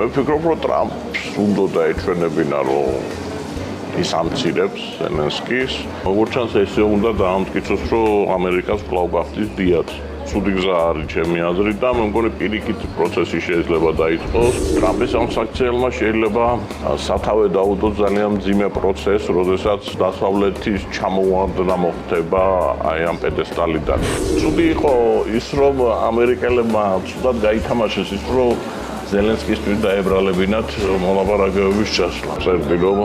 მე ვფიქრობ, რომ ტრამპს უნდა დაეჩვენებინა, რომ ის ამცირებს ზელენსკის. როგორც ჩანს, ესე უნდა დაამტკიცოს, რომ ამერიკას კვლავ გახდის დიად. ცუდი გზა არის ჩემი აზრით და მე მგონი პირიქით პროცესი შეიძლება დაიწყოს. ტრამპის ამ საქციელმა შეიძლება სათავე დაუდოს ძალიან მძიმე პროცესს, როდესაც დასავლეთის ჩამოვარდნა მოხდება აი ამ პედესტალიდან. ცუდი იყო ის, რომ ამერიკელებმა ცუდად გაითამაშეს ის, რომ ზელენსკისთვის დაებრალებინათ მოლაპარაკებების ჩასვლა. წერდი, რომ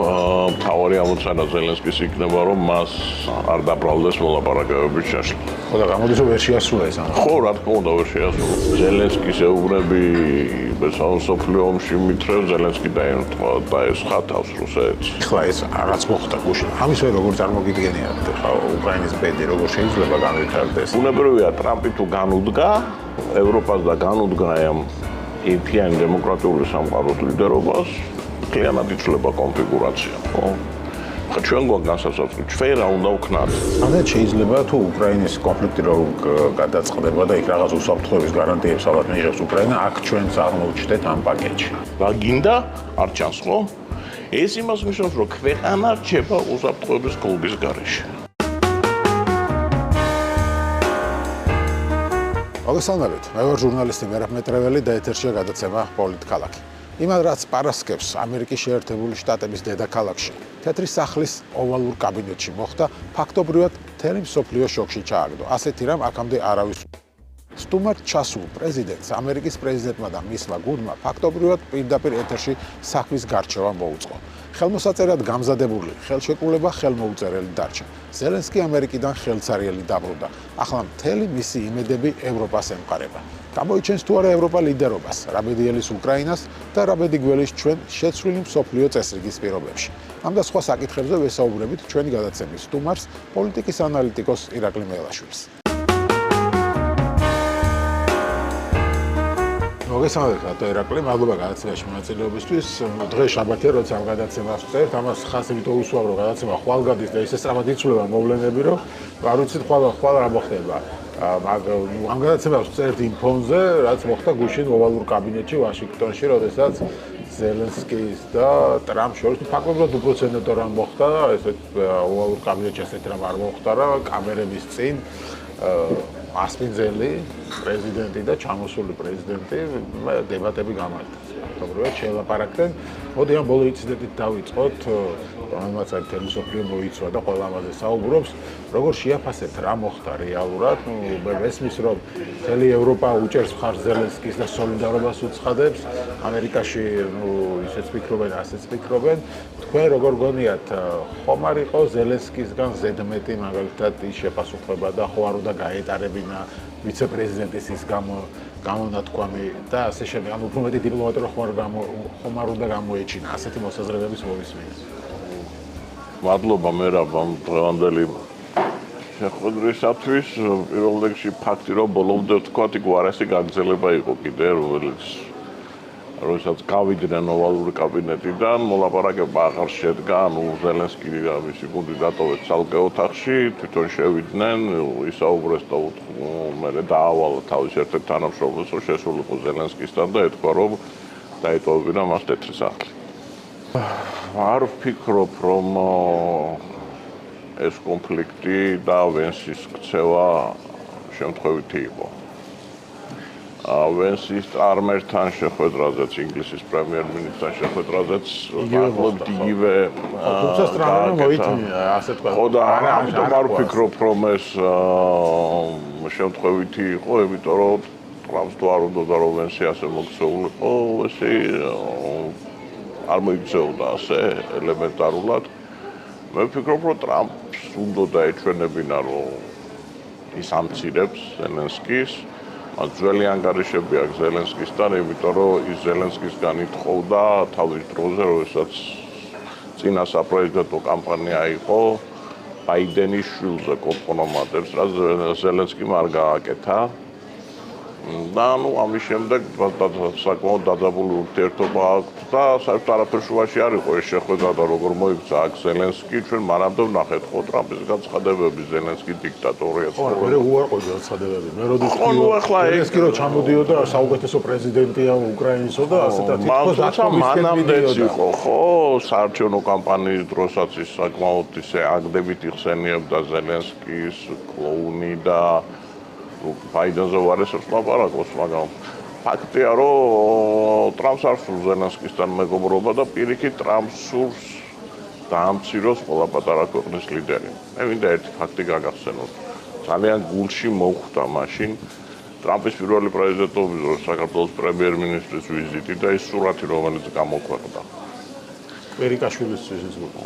მთავარი ამოცანა ზელენსკის იქნება, რომ მას არ დაბრალდეს მოლაპარაკებების ჩასვლა. ხო და გამოდის რომ ვერ შეასრულა ეს ამბავი. ხო, რა თქმა უნდა, ვერ შეასრულა. ზელენსკის ეუბნები მსოფლიო ომში მithრევ ზელენსკი დაესხა თავს რუსეთს. ხლა ეს რაღაც მოხდა გუშინ. ამის ვერ როგორ წარმოგიდგენიათ ხა უკრაინის ბედი როგორ შეიძლება განვითარდეს? უნებრივია ტრამპი თუ განუდგა ევროპას და განუდგა ამ ერთიანი დემოკრატიული სამყაროს ლიდერობას, მთლიანად იცვლება კონფიგურაცია, ხო? ხა ჩვენ გვაქვს განსაცდელი, ჩვენ რა უნდა ვქნათ? ამეთ შეიძლება თუ უკრაინის კონფლიქტი რო გადაწყდება და იქ რაღაც უსაფრთხოების გარანტიებს ალბათ მიიღებს უკრაინა, აქ ჩვენც აღმოჩნდეთ ამ პაკეტში. რა გინდა? არ ჩანს, ხო? ეს იმას ნიშნავს, რომ ქვეყანა რჩება უსაფრთხოების კლუბის გარეშე. მოგესალმებით, მე ვარ ჟურნალისტი მერაბ მეტრეველი და ეთერშია გადაცემა პოლიტქალაქი. იმან რაც პარასკევს ამერიკის შეერთებული შტატების დედაქალაქში, თეთრი სახლის ოვალურ კაბინეტში მოხდა, ფაქტობრივად მთელი მსოფლიო შოკში ჩააგდო. ასეთი რამ აქამდე არავის სტუმარ ჩასულ პრეზიდენტს ამერიკის პრეზიდენტმა და მისმა გუნდმა ფაქტობრივად პირდაპირ ეთერში საქმის გარჩევა მოუწყო. ხელმოსაწერად გამზადებული ხელშეკრულება ხელმოუწერელი დარჩა. ზელენსკი ამერიკიდან ხელცარიელი დაბრუნდა. ახლა მთელი მისი იმედები ევროპას ემყარება. გამოიჩენს თუ არა ევროპა ლიდერობას, რაბედიელის უკრაინას და რაბედი გველის ჩვენ შეცვლილი მსოფლიო წესრიგის პირობებში. ამ და სხვა საკითხებზე ვესაუბრებით ჩვენი გადაცემის სტუმარს, პოლიტიკის ანალიტიკოს ირაკლი მელაშვილს. მოგესალმებით, რატო ირაკლი, მადლობა გადაცემაში მონაწილეობისთვის. დღეს შაბათია, როცა ამ გადაცემას ვწერთ, ამას ხას იმიტომ უსვამ, რომ გადაცემა ხვალ გადის და ისე სწრაფად იცვლება მოვლენები, რომ არ ვიცით ხვალ რა მოხდება. ამ გადაცემას ვწერთ იმ ფონზე, რაც მოხდა გუშინ ოვალურ კაბინეტში ვაშინგტონში, როდესაც ზელენსკის და ტრამპს შორის ფაქტობრივად უპროცედენტო რამ მოხდა, ესეთ ოვალურ კაბინეტში ასეთ რამ არ მოხდა რა, კამერების წინ ასპინძელი პრეზიდენტი და ჩამოსული პრეზიდენტი დებატები გამართა. ფაქტობრივად შეელაპარაკდნენ. მოდი ამ ბოლო ინციდენტით დავიწყოთ, რომელმაც მთელი მსოფლიო მოიცვა და ყველა ამაზე საუბრობს. როგორ შეაფასებთ რა მოხდა რეალურად? მე მესმის, რომ მთელი ევროპა უჭერს მხარს ზელენსკის და სოლიდარობას უცხადებს. ამერიკაში ისეც ფიქრობენ, ასეც ფიქრობენ. თქვენ როგორ გონიათ, ხომ არ იყო ზელენსკისგან ზედმეტი მაგალითად ის შეპასუხება და ხო არ უნდა გაეტარებინა ვიცე-პრეზიდენტის ის გამონათქვამი და ასე შემდეგ. ანუ უფრო მეტი დიპლომატია ხომ არ უნდა გამოეჩინა ასეთი მოსაზრებების მოვისმინეთ. მადლობა მერაბ ამ დღევანდელი შეხვედრისათვის. პირველ რიგში ფაქტი, რომ ბოლომდე ვთქვათ, უარესი გაგრძელება იყო კიდე, როდესაც გავიდნენ ოვალური კაბინეტიდან, მოლაპარაკება აღარ შედგა, ანუ ზელენსკი და მისი გუნდი დატოვეს ცალკე ოთახში, თვითონ შევიდნენ, ისაუბრეს და მერე დაავალა თავის ერთ-ერთ თანამშრომლს, რომ შესულიყო ზელენსკისთან და ეთქვა, რომ დაეტოვებინა მას თეთრი სახლი. არ ვფიქრობ, რომ ეს კონფლიქტი და ვენსის ქცევა შემთხვევითი იყო. ვენსის წარმერთან შეხვედრაზეც, ინგლისის პრემიერ-მინისტრთან შეხვედრაზეც მართლობთ იგივე თუმცა სტრანამ მოითმია, ასე თქვა. ხო და ამიტომ არ ვფიქრობ, რომ ეს შემთხვევითი იყო, იმიტომ რომ ტრამპს თუ არ უნდა და რომ ვენსი ასე მოქცეულიყო, ესე არ მოიქცეოდა ასე ელემენტარულად. მე ვფიქრობ, რომ ტრამპს უნდა დაეჩვენებინა, რომ ის ამცირებს ზელენსკის. ძველი ანგარიშები აქვს ზელენსკისთან, იმიტომ რომ ის ზელენსკისგან ითხოვდა თავის დროზე, როდესაც წინა საპრეზიდენტო კამპანია იყო ბაიდენის შვილზე კომპონენტებს, რაც ზელენსკიმ არ გააკეთა. და ამის შემდეგ საკმაოდ დაძაბული ურთიერთობა აქვს და საერთოდ არაფერ შუაში არ იყო ეს შეხვედრა და როგორ მოიქცა აქ ზელენსკი, ჩვენ მანამდე ვნახეთ ხო ტრამპის განცხადებები, ზელენსკი დიქტატორია. ხო, მე უარყოფი განცხადებები. მე როდის ზელენსკი რო ჩამოდიოდა საუკეთესო პრეზიდენტია უკრაინისო და ასეთად თვითონ მანამდეც იყო ხო, საარჩევნო კამპანიის დროსაც ის საკმაოდ ისე აგდებით იხსენიებდა ზელენსკის კლოუნი და ბაიდენზე უარესებს ლაპარაკობს, მაგრამ ფაქტია, რომ ტრამპს არ სურს ზელენსკისთან მეგობრობა და პირიქით ტრამპს სურს დაამციროს ყველა პატარა ქვეყნის ლიდერი. მე მინდა ერთი ფაქტი გაგახსენოთ. ძალიან გულში მოხვდა მაშინ ტრამპის პირველი პრეზიდენტობის დროს საქართველოს პრემიერ-მინისტრის ვიზიტი და ის სურათი, რომელიც გამოქვეყნდა. კვირიკაშვილის ვიზიტი.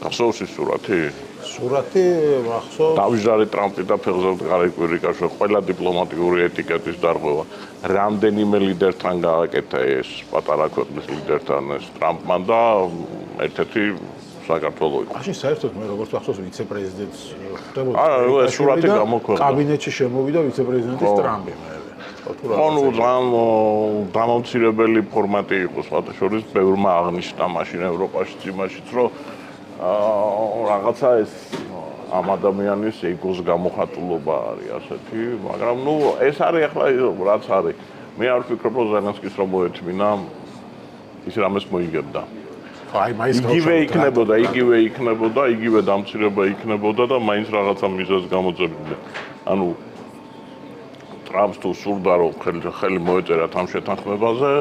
გახსოვს ის სურათი? სურათი მახსოვს. დავიჟარე ტრამპი და ფეხზარდღარი კვირიკაშვილი, ყველა დიპლომატიური ეტიკეტის დარღვევა. რამდენიმე ლიდერთან გააკეთა ეს პატარა ქვეყნის ლიდერთან ეს ტრამპმა და ერთ-ერთი საქართველო იყო. მაშინ საერთოდ მე როგორც მახსოვს ვიცე-პრეზიდენტს ხდებოდა. ეს სურათი გამოქვეყნდა. კაბინეტში შემოვიდა ვიცე-პრეზიდენტის ტრამპი მე. ხო, დამამცირებელი ფორმატი იყო, სხვათა შორის ბევრმა აღნიშნა მაშინ ევროპაშიც იმაშიც, რომ რაღაცა ეს ამ ადამიანის ეგოს გამოხატულობა არის ასეთი, მაგრამ ეს არის ახლა რაც არის. მე არ ვფიქრობ, რომ ზელენსკის რომ მოეთმინა ის რამეს მოიგებდა. იგივე იქნებოდა, იგივე დამცირება იქნებოდა და მაინც რაღაცა მიზეზს გამოძებნიდა. ანუ ტრამპს თუ სურდა რომ ხელი მოეწერათ ამ შეთანხმებაზე,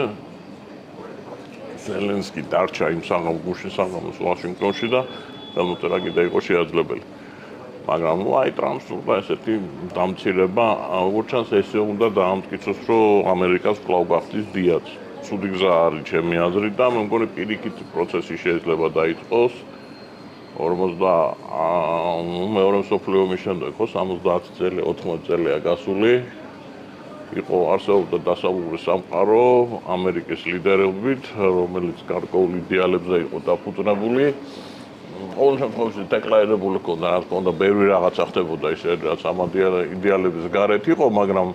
ზელენსკი დარჩა იმ საღამოს ვაშინგტონში და გამოწერა კიდე იყო შეაძლებელი. მაგრამ აი ტრამპს სურდა ესეთი დამცირება, როგორც ჩანს ესე უნდა დაამტკიცოს, რომ ამერიკას კვლავ გახდის დიაც. ცუდი გზა არის ჩემი აზრით და მე მგონი პირიქით პროცესი შეიძლება დაიწყოს 50 მეორე მსოფლიო ომის შემდეგ ხო 70 წელი 80 წელია გასული. იყო არსებობდა დასავლური სამყარო ამერიკის ლიდერობით, რომელიც გარკვეულ იდეალებზე იყო დაფუძნებული. ყოველ შემთხვევაში დეკლარირებული ჰქონდა, რა თქმა უნდა, ბევრი რაღაცა ხდებოდა ისე, რაც ამ იდეალების გარეთ იყო, მაგრამ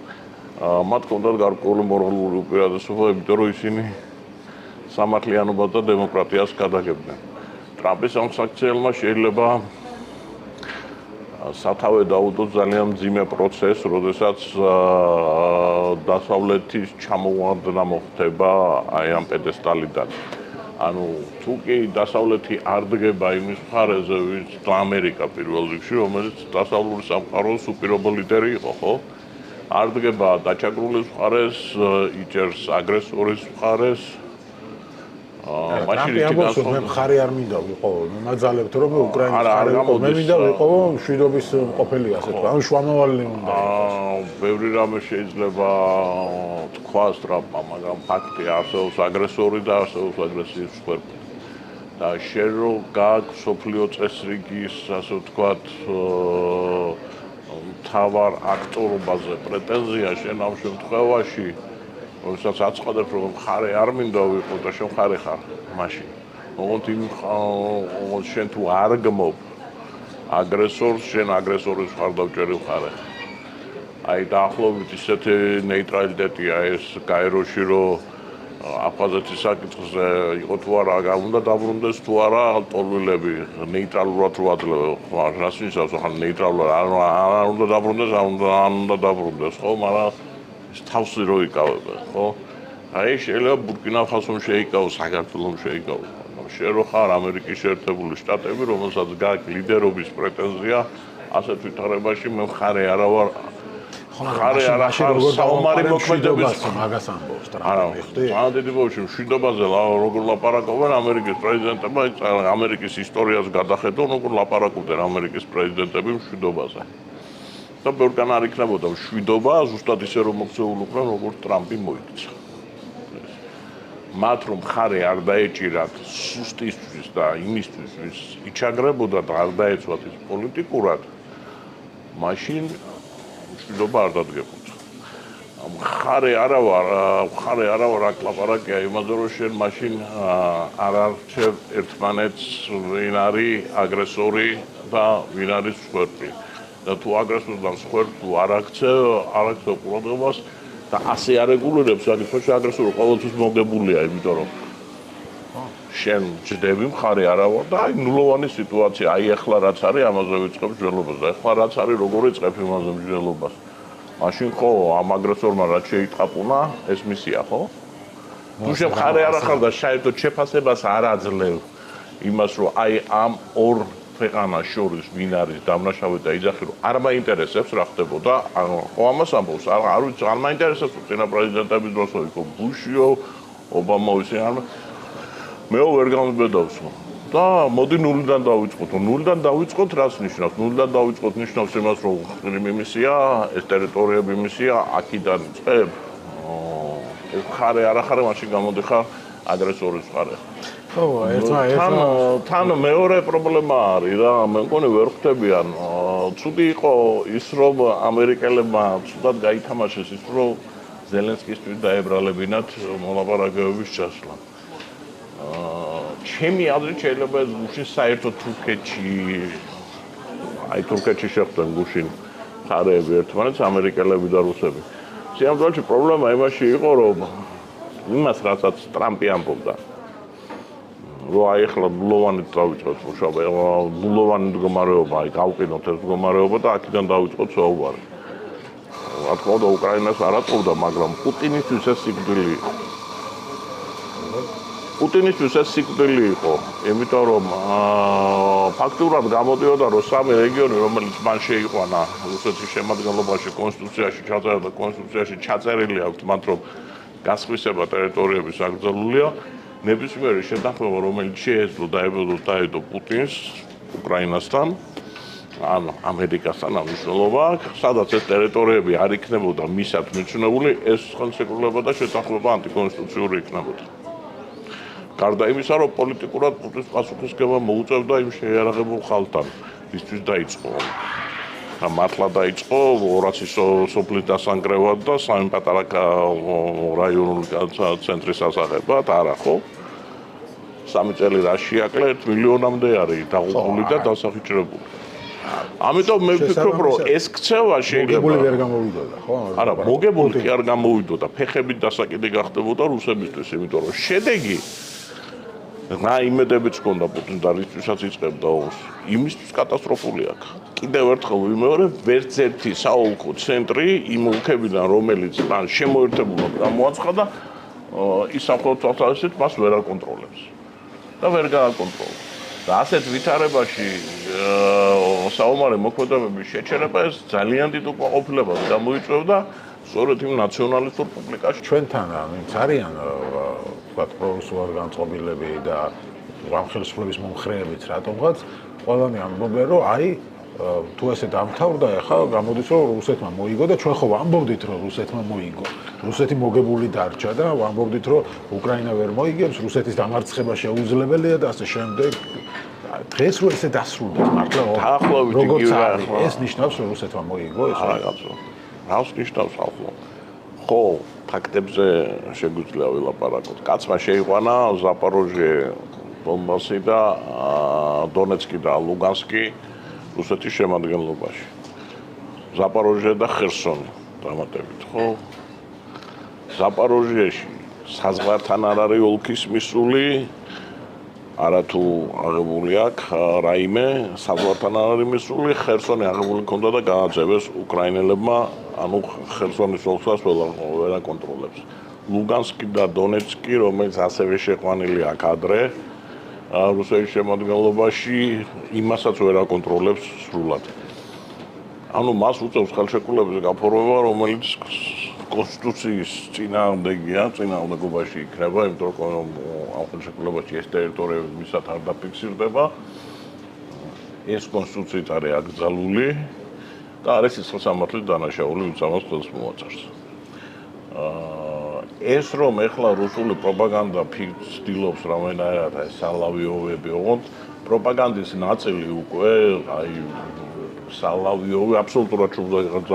მათ ჰქონდათ გარკვეული მორალური უპირატესობა, იმიტომ რომ ისინი სამართლიანობას და დემოკრატიას გადაგებდნენ. ტრამპის ამ საქციელმა შეიძლება სათავე დაუდოს ძალიან მძიმე პროცესს, როდესაც დასავლეთის ჩამოვარდნა მოხდება აი ამ პედესტალიდან. ანუ თუ კი დასავლეთი არ დგება იმის მხარეზე, ვინც ამერიკა პირველ რიგში, რომელიც დასავლური სამყაროს უპირობო ლიდერი იყო, ხო? არ დგება დაჩაგრულის მხარეს, იჭერს აგრესორის მხარეს. მაშინ მე მხარე არ მინდა ვიყო, მაგზალებთ რომ უკრაინის მხარე ვიყო, მე მინდა ვიყო მშვიდობის ყოფილი ასე თქვა, ანუ შუამავალი უნდა იყოს. ბევრი რამე შეიძლება თქვას ტრამპმა, მაგრამ ფაქტია არსებობს აგრესორი და არსებობს აგრესიის მსხვერპლი. და შენ რო გააქვს სოფლიო წესრიგის, ასე ვთქვათ, მთავარ აქტორობაზე პრეტენზია, შენ ამ შემთხვევაში როდესაც აცხადებს, რომ მხარე არ მინდა ვიყო და შენ მხარე ხარ მაშინ. ოღონდ შენ თუ არ გმობ აგრესორს, შენ აგრესორის მხარდამჭერი მხარე ხარ. აი დაახლოებით ისეთი ნეიტრალიტეტია ეს გაეროში, რომ აფხაზეთის საკითხზე იყო თუ არა, უნდა დაბრუნდეს თუ არა ტოლვილები, ნეიტრალურად რო აძლევო. რას ნიშნავს ახლა ნეიტრალურად? არ უნდა დაბრუნდეს, არ უნდა დაბრუნდეს, ხო, მაგრამ ის თავსი რო იკავებენ, ხო? აი შეიძლება ბურკინა-ფასომ შეიკავოს, საქართველომ შეიკავოს. შენ რო ხარ ამერიკის შეერთებული შტატები, რომელსაც გააქვს ლიდერობის პრეტენზია, ასეთ ვითარებაში მე მხარე არა ვარ. მხარე არა ხარ საომარი მოქმედების მაგას ამბობს ტრამპი, ხდი? ძალიან დიდი ბავშვი მშვიდობაზე როგორ ლაპარაკობენ ამერიკის პრეზიდენტებმა, ამერიკის ისტორიას გადახედონ, როგორ ლაპარაკობენ ამერიკის პრეზიდენტები მშვიდობაზე. და ბევრგან არ იქნებოდა მშვიდობა, ზუსტად ისე რომ მოქცეულობდნენ, როგორც ტრამპი მოიქცა. მათ რომ მხარე არ დაეჭირათ სუსტისთვის და იმისთვის, ვის იჩაგრებოდა და არ დაეცვათ ის პოლიტიკურად, მაშინ მშვიდობა არ დადგებოდა. მხარე არა ვარ აქ ლაპარაკია იმაზე, რომ შენ მაშინ არ არჩევ ერთმანეთს, ვინ არის აგრესორი და ვინ არის მსხვერპლი. და თუ აგრესორთან სხვერპლს თუ არ აქცევ ყურადღებას და ასე არეგულირებს, საკითხში აგრესორი ყოველთვის მოგებულია, იმიტომ რომ შენ ჯდები მხარე არა ვარ და აი ნულოვანი სიტუაცია, აი ახლა რაც არის, ამაზე ვიწყებ მსჯელობას და ახლა რაც არის, როგორ ეწყებ იმაზე მსჯელობას. მაშინ ხო ამ აგრესორმა რაც შეიტყაპუნა, ეს მისია, ხო? თუ შენ მხარე არ ახარ და საერთოდ შეფასებას არ აძლევ იმას, რომ აი ამ ორ ქვეყანას შორის ვინ არის დამნაშავე და იძახი, რომ არ მაინტერესებს რა ხდებოდა, ხო ამას ამბობს, არ ვიცი, არ მაინტერესებს, რომ წინა პრეზიდენტების დროს იყო ბუშიო, ობამაო ისე არ მე ვერ გამბედავს და მოდი ნულიდან დავიწყოთ. ნულიდან დავიწყოთ რას ნიშნავს? ნულიდან დავიწყოთ ნიშნავს იმას, რომ ყრიმი მისია, ეს ტერიტორიები მისია, აქედან იწყებ. ეს ხარე არ ახარე, მაშინ გამოდიხარ აგრესორის ხარე. ხო, თან მეორე პრობლემა არის და მე მგონი ვერ ხვდებიან. ცუდი იყო ის, რომ ამერიკელებმა ცუდად გაითამაშეს ის, რომ ზელენსკისთვის დაებრალებინათ მოლაპარაკებების ჩასვლა. ჩემი აზრით შეიძლება ეს გუშინ საერთოდ თურქეთში შეხვდნენ გუშინ მხარეები ერთმანეთს, ამერიკელები და რუსები. სიამოვნებაში პრობლემა იმაში იყო, რომ იმას რასაც ტრამპი ამბობდა, რომ აი ახლა ნულოვანით დავიწყოთ მუშაობა, ნულოვანი მდგომარეობა, აი გავყინოთ ეს მდგომარეობა და აქედან დავიწყოთ საუბარი. რა თქმა უნდა, უკრაინას არ ატყობდა, მაგრამ პუტინისთვის ეს სიკვდილი იყო. პუტინისთვის ეს სიკვდილი იყო, იმიტომ რომ ფაქტურად გამოდიოდა, რომ სამი რეგიონი, რომელიც მან შეიყვანა რუსეთის შემადგენლობაში კონსტიტუციაში ჩაწერა, კონსტიტუციაში ჩაწერილი აქვს მათ, რომ გასხვისება ტერიტორიების აკრძალულია, ნებისმიერი შეთანხმება, რომელიც შეეძლო დაედო პუტინს უკრაინასთან, ან ამერიკასთან ამ მნიშვნელობა აქვს, სადაც ეს ტერიტორიები არ იქნებოდა მისად მიჩნეული, ეს ხელშეკრულება და შეთანხმება ანტიკონსტიტუციური იქნებოდა. გარდა იმისა, რომ პოლიტიკურად პუტინს პასუხისმგება მოუწევდა იმ შეიარაღებულ ხალხთან, ისთვის დაიწყო. და მართლა დაიწყო 200 სოფლის დასანგრევად და სამი პატარა რაიონული ცენტრის ასაღებად, არა ხო? 3 წელი რა შეაკლე 1 მილიონამდე არის დაღუპული და დასახიჭრებული. ამიტომ მე ვფიქრობ, რომ ეს ქცევა შეიძლება მოგებული ვერ გამოვიდოდა, ხო? არა, მოგებული კი არ გამოვიდოდა, ფეხებით დასაკიდე გახდებოდა რუსებისთვის, იმიტომ რომ შედეგი რა იმედებიც ჰქონდა პუტინს და რისთვისაც იწყებდა ომს, იმისთვის კატასტროფული აქ. კიდევ ერთხელ ვიმეორებ, ვერც ერთი საოლქო ცენტრი იმ ოლქებიდან, რომელიც მან შემოერთებულად გამოაცხადა, ის საფრთხით თვალსაზრისით მას ვერ აკონტროლებს და ვერ გააკონტროლებს. და ასეთ ვითარებაში საომარი მოქმედებების შეჩერება ეს ძალიან დიდ უკმაყოფილებას გამოიწვევდა სწორედ იმ ნაციონალისტურ პუბლიკაში. ჩვენთან ვინც არიან ვთქვათ პრორუსული განწყობილები და გამხელისუფლების მომხრეებიც რატომღაც ყველანი ამბობენ, რომ აი თუ ესე დამთავრდა, ახლა გამოდის, რომ რუსეთმა მოიგო და ჩვენ ხო ვამბობდით, რომ რუსეთმა მოიგო. რუსეთი მოგებული დარჩა და ვამბობდით, რომ უკრაინა ვერ მოიგებს, რუსეთის დამარცხება შეუძლებელია და ასე შემდეგ. დღეს რო ესე დასრულდეს, მართლა როგორც არის, ეს ნიშნავს, რომ რუსეთმა მოიგო ეს? არა, კაცო. რას ნიშნავს ახლა? ხო, ფაქტებზე შეგვიძლია ვილაპარაკოთ. კაცმა შეიყვანა ზაპოროჟიე, დონბასი და დონეცკი და ლუგანსკი რუსეთის შემადგენლობაში. ზაპოროჟიე და ხერსონი დამატებით, ხო? ზაპოროჟიეში საზღვართან არ არის ოლქის მისული, არათუ აღებული აქვს რაიმე, საზღვართან არ არის მისული, ხერსონი აღებული ჰქონდა და გააძევეს უკრაინელებმა, ანუ ხერსონის ოლქსაც ვერ აკონტროლებს. ლუგანსკი და დონეცკი, რომელიც ასევე შეყვანილი აქ ადრე, რუსეთის შემადგენლობაში, იმასაც ვერ აკონტროლებს სრულად. ანუ მას უწევს ხელშეკრულების გაფორმება, რომელიც კონსტიტუციის წინააღმდეგია, წინააღმდეგობაში იქნება, იმიტომ რომ ამ ხელშეკრულებაში ეს ტერიტორიები მისად არ დაფიქსირდება. ეს კონსტიტუციით არის აკრძალული და არის სისხლისამართლით დანაშაული, ვინც ამას ხელს მოაწერს. ეს რომ ეხლა რუსული პროპაგანდა ცდილობს რომელნაირად აი სალავიოვები ოღონდ პროპაგანდის ნაწილი უკვე აი სალავიოვი აბსოლუტურად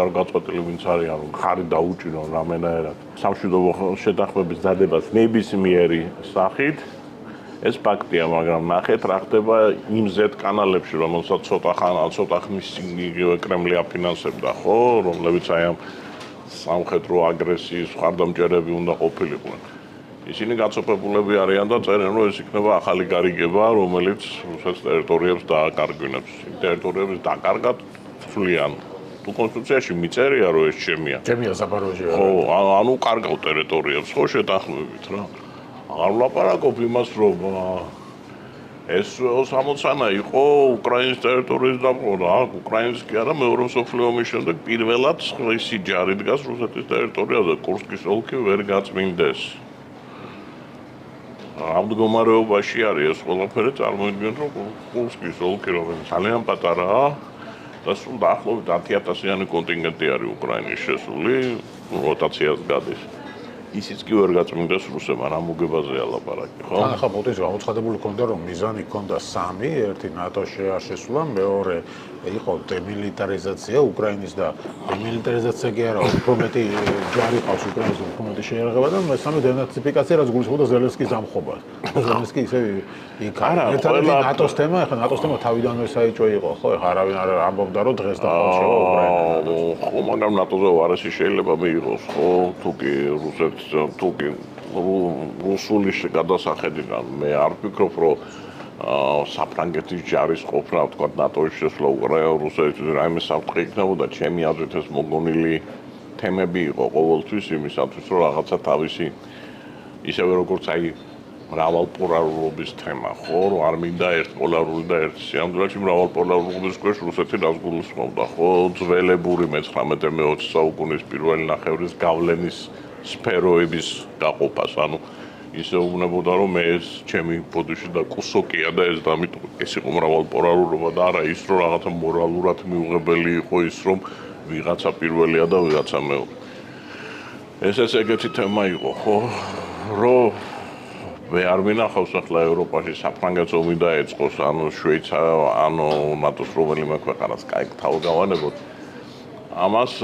არ გაწყვეტილი ვინც არის, ანუ ხარი დაუჭირონ რამენაერად სამშვიდობო შეთანხმების დადებას ნებისმიერი სახით, ეს ფაქტია, მაგრამ ნახეთ რა ხდება იმ Z კანალებში, რომელსაც ცოტა ხნის წინ იგივე კრემლი აფინანსებდა, ხო, რომლებიც აი ამ სამხედრო აგრესიის მხარდამჭერები უნდა ყოფილიყვნენ. ისინი გაწოფებულები არიან და წერენ, რომ ეს იქნება ახალი გარიგება, რომელიც რუსეთის ტერიტორიებს დააკარგვინებს. იმ ტერიტორიებს დაკარგად ცვლიან. თუ კონსტიტუციაში მიწერია, რომ ეს ჩემია. ჩემია ზაპოროჟია. ხო, ანუ კარგავ ტერიტორიებს, ხო, შეთანხმებით რა. აღარ ვლაპარაკობ იმას, რომ ეს 60-ანა იყო უკრაინის ტერიტორიის დაპყრობა. უკრაინის კი არა, მეორე მსოფლიო ომის შემდეგ პირველად ისი ჯარი დგას რუსეთის ტერიტორიაზე, კურსკის ოლქი ვერ გაწმინდეს. ამ მდგომარეობაში არის ეს ყველაფერი, წარმოიდგინეთ, რომ კურსკის ოლქი რომელიც ძალიან პატარაა და სულ დაახლოებით 10,000-იანი კონტინგენტი არის უკრაინის შესული, როტაციას გადის. ისიც კი ვერ გაწმინდეს რუსებმა, რა მოგებაზეა ლაპარაკი, ხო? ახლა პუტინს გამოცხადებული ქონდა, რომ მიზანი ქონდა 3, ერთი ნატოში არ შესულა, მეორე იყო დემილიტარიზაცია უკრაინის და დემილიტარიზაცია კი არა, უფრო მეტი ჯარი ყავს უკრაინის უფრო მეტი შეერაღება და მესამე დენაციფიკაცია, რაც გულისხმობდა ზელენსკის ამხობა. ზელენსკი ისე იქ ერთადერთი ნატოს თემა, ახლა ნატოს თემა თავიდანვე საიჭო იყო, ხო? ახლა არავინ არ ამბობდა, რომ დღეს დახმარება უკრაინა. ხო, მაგრამ ნატოზე უარესი შეიძლება მიიღოს, ხო? თუკი რუსეთს თუკი რუსული გადასახედიდან მე არ ვფიქრობ, რომ საფრანგეთის ჯარის ყოფნა, თქვა ნატოში შესვლა რუსეთში რაიმე საფრთხე იქნებოდა, ჩემი აზრით ეს მოგონილი თემები იყო ყოველთვის იმისათვის, რომ რაღაცა თავისი ისევე როგორც აი მრავალპოლარულობის თემა, ხო, რომ არ მინდა ერთპოლარული და ერთი სიამოვნებაში მრავალპოლარულობის ქვეშ რუსეთი რას გულისხმობდა, ხო, ძველებური მე-19-მე-20 საუკუნის პირველი ნახევრის გავლენის სფეროების გაყოფას, ანუ ისე უნებოდა, რომ მე ეს ჩემი ბოდიში და კუსოკია და ეს და ამიტომ ეს იყო მრავალპოლარულობა და არა ის, რომ რაღაცა მორალურად მიუღებელი იყო ის, რომ ვიღაცა პირველია და ვიღაცა მეორე. ეს ეგეთი თემა იყო, ხო, რომ მე არ მინახავს ახლა ევროპაში საფრანგეთს ომი დაეწყოს, ანუ ანუ ნატოს რომელიმე ქვეყანას კაი თავგავანებოთ. ამას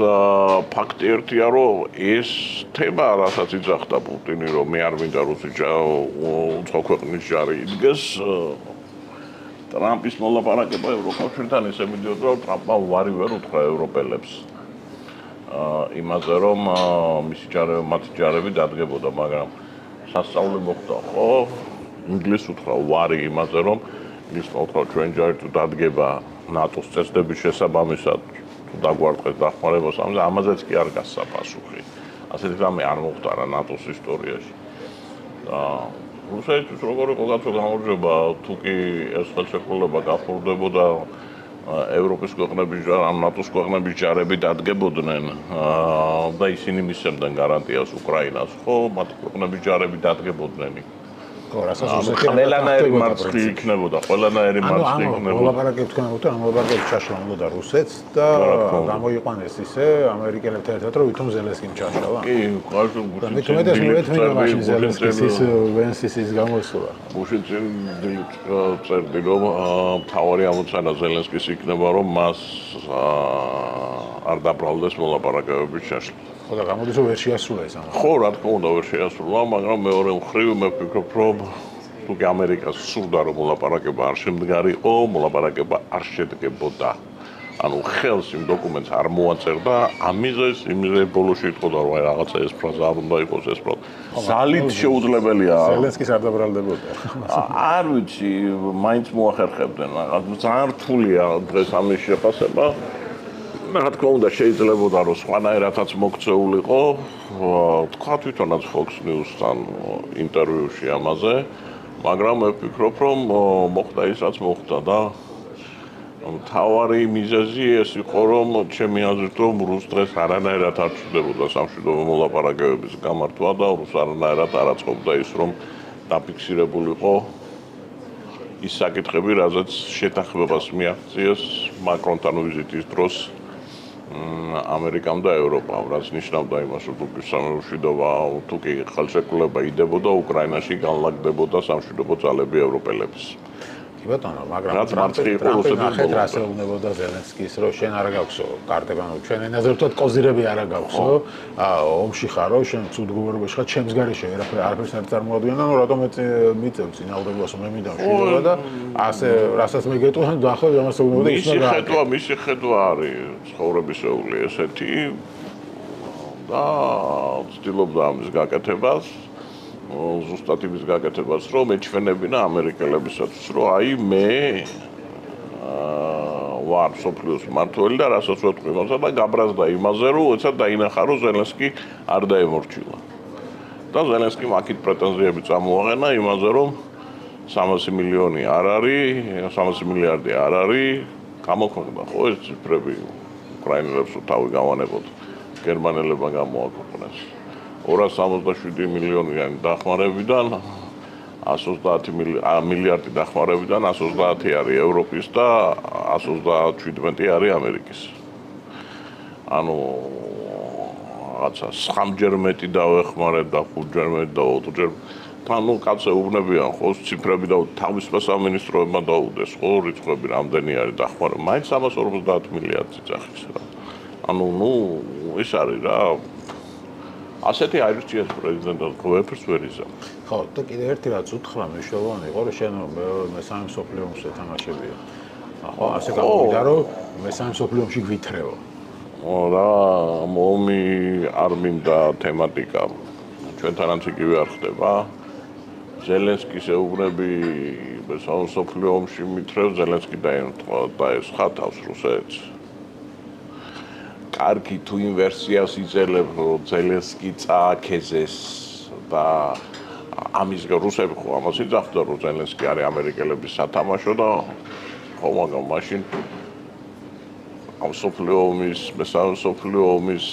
ფაქტი ერთია, რომ ეს თემა, რასაც იძახდა პუტინი, რომ მე არ მინდა უცხო ქვეყნის ჯარი იდგეს, ტრამპის მოლაპარაკება ევროკავშირთან ისე მიდიოდა, რომ ტრამპმა უარი ვერ უთხრა ევროპელებს იმაზე, რომ მათი ჯარები დადგებოდა, მაგრამ სასწაული მოხდა, ხო? ინგლისს უთხრა უარი იმაზე, რომ ინგლისმა უთხრა ჩვენ ჯარი თუ დადგება ნატოს წესდების შესაბამისად დაგვარტყეს დახმარებას, ამაზეც კი არ გასცა პასუხი. ასეთი რამე არ მოხდა რა ნატოს ისტორიაში. და რუსეთის როგორი ყოლაცო გამარჯვება, თუ კი ეს ხელშეკრულება გახურდებოდა ევროპის ქვეყნების ამ ნატოს ქვეყნების ჯარები დადგებოდნენ და ისინი მისცემდნენ გარანტიას უკრაინას, ხო, მათი ქვეყნების ჯარები დადგებოდნენ. ხო, რასაც რუსეთი ყველანაირი მარცხი იქნებოდა, ყველანაირი მარცხი იქნებოდა. მოლაპარაკებთ თქვენებთ, რომ მოლაპარაკებთ ჩაშლა უნდა რუსეთს და გამოიყვანეს ისე ამერიკელებთან ერთად, რომ ვითომ ზელენსკიმ ჩაშალა. კი, ყავშო გუშინ. მე თუმეტეს მაშინ ზელენსკის ის ვენსის ის გამოსულა. გუშინ წერდი, რომ მთავარი ამოცანა ზელენსკის იქნება, რომ მას არ დაბრალდეს მოლაპარაკებების ჩაშლა. ხო და გამოდის რომ ვერ შეასრულა ეს ამბავი. ხო, რა თქმა უნდა ვერ შეასრულა, მაგრამ მეორე მხრივ მე ვფიქრობ, რომ თუკი ამერიკას სურდა რომ მოლაპარაკება არ შემდგარიყო, მოლაპარაკება არ შედგებოდა. ანუ ხელს იმ დოკუმენტს არ მოაწერდა, ამიზეს იმზე ბოლოში იტყოდა, რომ აი რაღაცა ეს ფრაზა არ უნდა იყოს ეს ფრაზა. ზალით შეუძლებელია. ზელენსკის არ დაბრალდებოდა. არ ვიცი, მაინც მოახერხებდნენ, ძალიან რთულია დღეს ამის შეფასება. რა თქმა უნდა შეიძლებოდა რომ სხვანაირადაც მოქცეულიყო, თქვა თვითონაც Fox News-თან ინტერვიუში ამაზე, მაგრამ მე ვფიქრობ, რომ მოხდა ის, რაც მოხდა და მთავარი მიზეზი ეს იყო, რომ ჩემი აზრით, რომ რუს დღეს არანაირად არ ჩნდებოდა სამშვიდობო მოლაპარაკებების გამართვა და რუს არანაირად არ აწყობდა ის, რომ დაფიქსირებულიყო ის საკითხები, რაზეც შეთანხმებას მიაღწიეს მაკრონთან ვიზიტის დროს ამერიკამ და ევროპამ, რაც ნიშნავდა იმას, რომ თუკი სამშვიდობო თუკი ხელშეკრულება იდებოდა, უკრაინაში განლაგდებოდა სამშვიდობო ძალები ევროპელების. კი ბატონო, მაგრამ რაც მარცხი იყო რუსეთის ნახეთ ბოლოს. რა შეეუბნებოდა ზელენსკის, რომ შენ არა გაქვსო კარტები, ანუ ჩვენ ენაზე ვთქვათ კოზირები არა გაქვსო, ომში ხარო, შენ ცუდ გუბერნატორში ხარ, ჩემს გარეშე არაფერს არ წარმოადგენენ, ანუ რატომ მიწევ წინააღმდეგობას მე მინდა მშვიდობა და ასე რასაც მე გეტყვი, დაახლოებით ამას ეუბნებოდა ისმა მისი ხედვა არის ცხოვრებისეული ესეთი და ცდილობდა ამის გაკეთებას. ზუსტად იმის გაკეთებას, რომ ეჩვენებინა ამერიკელებისათვის, რომ აი მე ვარ სოფლიოს მმართველი და რასაც ვეთქვი იმასა და გაბრაზდა იმაზე, რომ ეცად დაინახა, რომ ზელენსკი არ დაემორჩილა. და ზელენსკიმ აქეთ პრეტენზიები წამოაყენა იმაზე, რომ 300 მილიონი არ არის, 300 მილიარდი არ არის, გამოქვეყნდა ხო ეს ციფრები უკრაინელებს თავი გავანებოთ, გერმანელებმა გამოაქვეყნეს. 267 მილიონიანი დახმარებიდან 130 მილიარდი დახმარებიდან 130 არის ევროპის და 137 არის ამერიკის. ანუ რაღაცა 9-ჯერ მეტი დავეხმარეთ და 5-ჯერ მეტი და 20-ჯერ ანუ კაცე უბნებიან ხო ციფრები და თავისუფალ სამინისტროებმა დაუდეს ხო რიცხვები რამდენი არის დახმარება. მაინც 350 მილიარდი ძახის რა. ანუ ეს არის რა ასეთი აირჩიეს პრეზიდენტად ყველაფერს ვერ იზამ. ხო, და კიდევ ერთი რაც უთხრა მნიშვნელოვანი იყო, რომ შენ მესამე მსოფლიო ომს ეთამაშებია. ხო, ასე გამოვიდა, რომ მესამე მსოფლიო ომში გვითრეო. რა, ომი არ მინდა თემატიკა. ჩვენთანაც იგივე არ ხდება. ზელენსკის ეუბნები მესამე მსოფლიო ომში მითრევს, ზელენსკი დაესხა თავს რუსეთს. კარგი თუ იმ ვერსიას იძელებ, რომ ზელენსკი წააქეზეს და ამის რუსები ხო ამას იძახდა, რომ ზელენსკი არის ამერიკელების სათამაშო და ხო მაგრამ მაშინ ამ მსოფლიო ომის, მესამე მსოფლიო ომის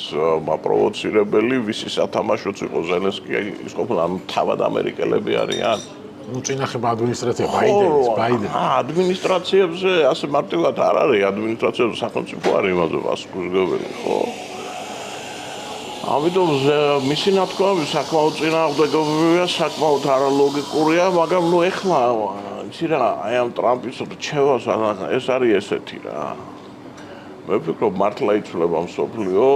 მაპროვოცირებელი ვისი სათამაშოც იყო ზელენსკი ის ყოფილა ანუ თავად ამერიკელები არიან. ნუ წინახება ადმინისტრაცია ბაიდენის. ადმინისტრაციებზე ასე მარტივად არ არის, ადმინისტრაციებზე სახელმწიფო არის იმაზე პასუხისმგებელი, ხო? ამიტომ მისი ნათქვამი საკმაოდ წინააღმდეგობია, საკმაოდ არალოგიკურია, მაგრამ ნუ ეხლა იცი რა, აი ამ ტრამპის რჩევას ეს არის ესეთი რა. მე ვფიქრობ მართლა იცვლება მსოფლიო,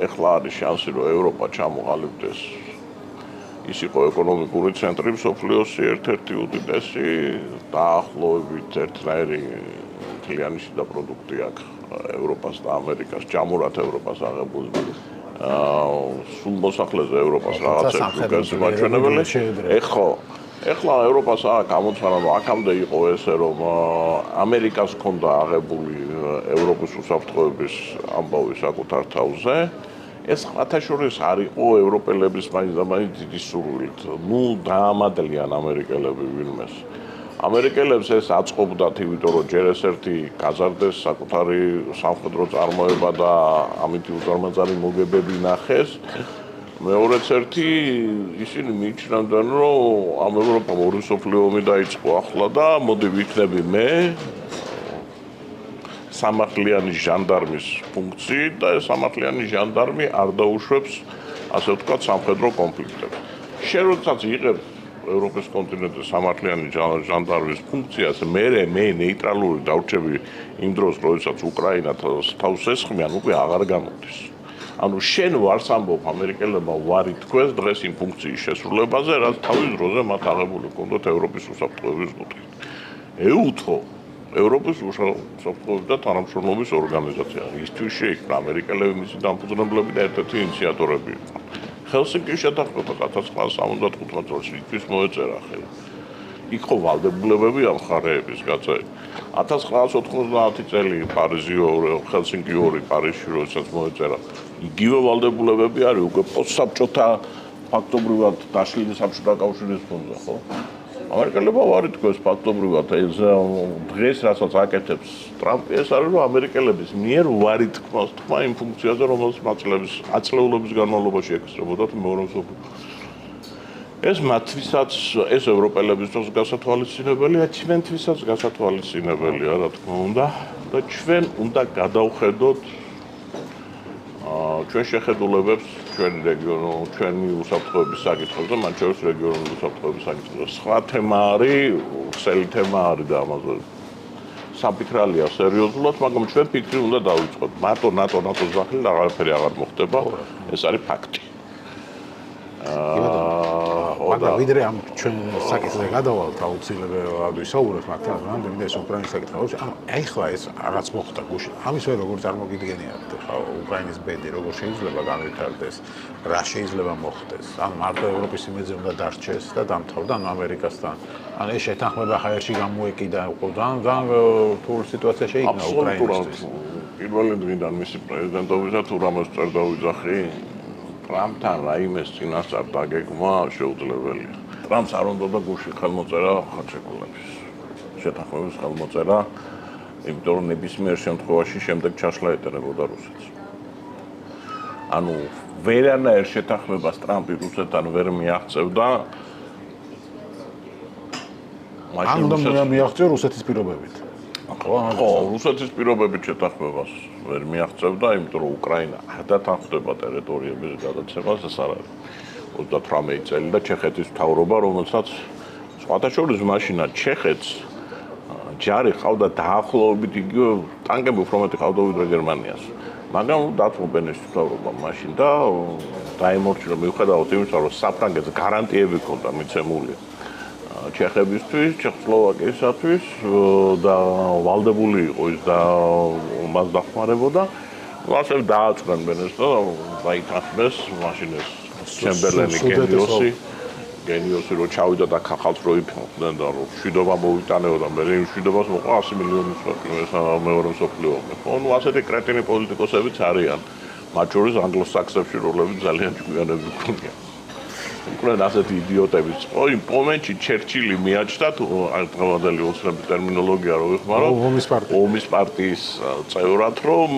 ეხლა არის შანსი რომ ევროპა ჩამოყალიბდეს. ის იყო ეკონომიკური ცენტრი მსოფლიოსი ერთ-ერთი უდიდესი დაახლოებით ერთნაირი მთლიანი შიდა პროდუქტი აქვს ევროპას და ამერიკას, ჯამურად ევროპას აღებული. სულ მოსახლეზე ევროპას რაღაცა მაჩვენებელი. ეხლა ევროპას აქვს ამოცანა, რომ აქამდე იყო ესე, რომ ამერიკას ჰქონდა აღებული ევროპის უსაფრთხოების ამბავი საკუთარ თავზე. ეს ხათაშორის არ იყო ევროპელების მაინც და მაინც დიდი სურვილით. ნუ დაამადლიან ამერიკელები ვინმეს. ამერიკელებს ეს აწყობდათ, იმიტომ რომ ჯერ ეს ერთი გაზარდეს საკუთარი სამხედრო წარმოება და ამით უზარმაზარი მოგებები ნახეს. მეორეც ერთი ისინი მიიჩნევდნენ, რომ ამ ევროპამ ორი მსოფლიო ომი დაიწყო ახლა და მოდი ვიქნები მე სამართლიანი ჟანდარმის ფუნქციით და ეს სამართლიანი ჟანდარმი არ დაუშვებს, ასე ვთქვათ, სამხედრო კონფლიქტებს. შენ როდესაც იღებ ევროპის კონტინენტზე სამართლიანი ჟანდარმის ფუნქციას, მე ნეიტრალური დავრჩები იმ დროს, როდესაც უკრაინა თავს ესხმიან, უკვე აღარ გამოდის. ანუ შენ ვარს ამბობ ამერიკელებმა ვარი თქვეს დღეს იმ ფუნქციის შესრულებაზე, რაც თავის დროზე მათ აღებული ჰქონდათ ევროპის უსაფრთხოების კუთხით. ეუთო ევროპის უსაფრთხოების და თანამშრომლობის ორგანიზაცია. ისთვის შეიქმნა ამერიკელები, მისი დამფუძნებლები და ერთ-ერთი ინიციატორები იყვნენ. ჰელსინკის შეთანხმება 1975 წელს ისთვის მოეწერა ხელი. იქ ხო ვალდებულებები ამ მხარეების გაწევი. 1990 წელი პარიზი ჰელსინკი 2 პარიზში როდესაც მოეწერა. იგივე ვალდებულებები არის უკვე პოსტსაბჭოთა ფაქტობრივად დაშლილი საბჭოთა კავშირის ფონდზე, ხო? ამერიკელებმა ვარი თქვეს ფაქტობრივად ეს დღეს რასაც აკეთებს ტრამპი ეს არის რომ ამერიკელების მიერ ვარი თქვა იმ ფუნქციაზე რომელსაც აწლეულობის განმავლობაში ეკისრებოდათ მეორე მსოფლიო ეს მათთვისაც ეს ევროპელებისთვის გასათვალისწინებელია, ჩვენთვისაც გასათვალისწინებელია, რა თქმა უნდა და ჩვენ უნდა გადავხედოთ ჩვენ შეხედულებებს ჩვენი რეგიონულ, ჩვენი უსაფრთხოების საკითხებზე, მათ შორის რეგიონული უსაფრთხოების საკითხებზე. სხვა თემა არის, ქსელი თემა არის და ამაზე საფიქრალია სერიოზულად, მაგრამ ჩვენ ფიქრი უნდა დავიწყოთ. ნატოს სახელი აღარაფერი აღარ მოხდება, ეს არის ფაქტი. მაგრამ ვიდრე ამ ჩვენ საკითხზე გადავალთ, აუცილებლად ვისაუბროთ, მაგრამ რამდენი ეს უკრაინის საკითხი. ახლა ეს რაღაც მოხდა გუშინ. ამის ვერ როგორ წარმოგიდგენიათ, ხა უკრაინის ბედი როგორ შეიძლება განვითარდეს, რა შეიძლება მოხდეს. ან მარტო ევროპის იმედზე უნდა დარჩეს და დამთავრდა ამერიკასთან. ან ეს შეთანხმება ხაერში გამოეკიდა, ძალიან რთული სიტუაცია შეიქმნა უკრაინისთვის. პირველი დღიდან მისი პრეზიდენტობისა თუ რამეს წერდა ვიძახი ტრამპთან რაიმეს წინასწარ დაგეგმა შეუძლებელია. ტრამპს არ უნდა გუშინ ხელმოწერა ხარჯებულების შეთანხმების ხელმოწერა, იმიტომ რომ ნებისმიერ შემთხვევაში შემდეგ ჩაშლა ეტარებოდა რუსეთს. ანუ ვერანაირ შეთანხმებას ტრამპი რუსეთთან ვერ მიაღწევდა. ან უნდა მიაღწიო რუსეთის პირობებით. ხო, რუსეთის პირობებით შეთანხმებას ვერ მიაღწევდა, იმიტომ რომ უკრაინა არ დათანხმდება ტერიტორიების გადაცემას, ეს არ არის 38 წელი და ჩეხეთის მთავრობა, რომელსაც სხვათა შორის მაშინაც ჩეხეთს ჯარი ყავდა დაახლოებით იგივე ტანკები უფრო მეტი ყავდა ვიდრე გერმანიას. მაგრამ დათმობენ ეს მთავრობა მაშინ და დაემორჩილა მიუხედავად იმისა, რომ საფრანგეთს გარანტიები ჰქონდა მიცემული ჩეხებისთვის, ჩეხოსლოვაკიისათვის და ვალდებული იყო ის და მას დახმარებოდა. ასე დააწყვეტენ ეს და დაითანხმეს მაშინ ეს ჩემბერლენი გენიოსი რო ჩავიდა და ხალხს რო იფხდნენ და რო მშვიდობა მოიტანეოდა, მე იმ მშვიდობას მოყვა 100 მილიონი მეორე მსოფლიო ომი. ხო, ნუ ასეთი კრეტინი პოლიტიკოსებიც არიან. მათ შორის ანგლო-საქსებში როლები ძალიან ჭკვიანები ჰქონდათ. უკრაინა ასეთი იდიოტებიც ხო იმ მომენტში ჩერჩილი მიაჩნდა თუ აღდგომადელი ოცნების ტერმინოლოგია რო ვიხმარო ომის პარტიის წევრად რომ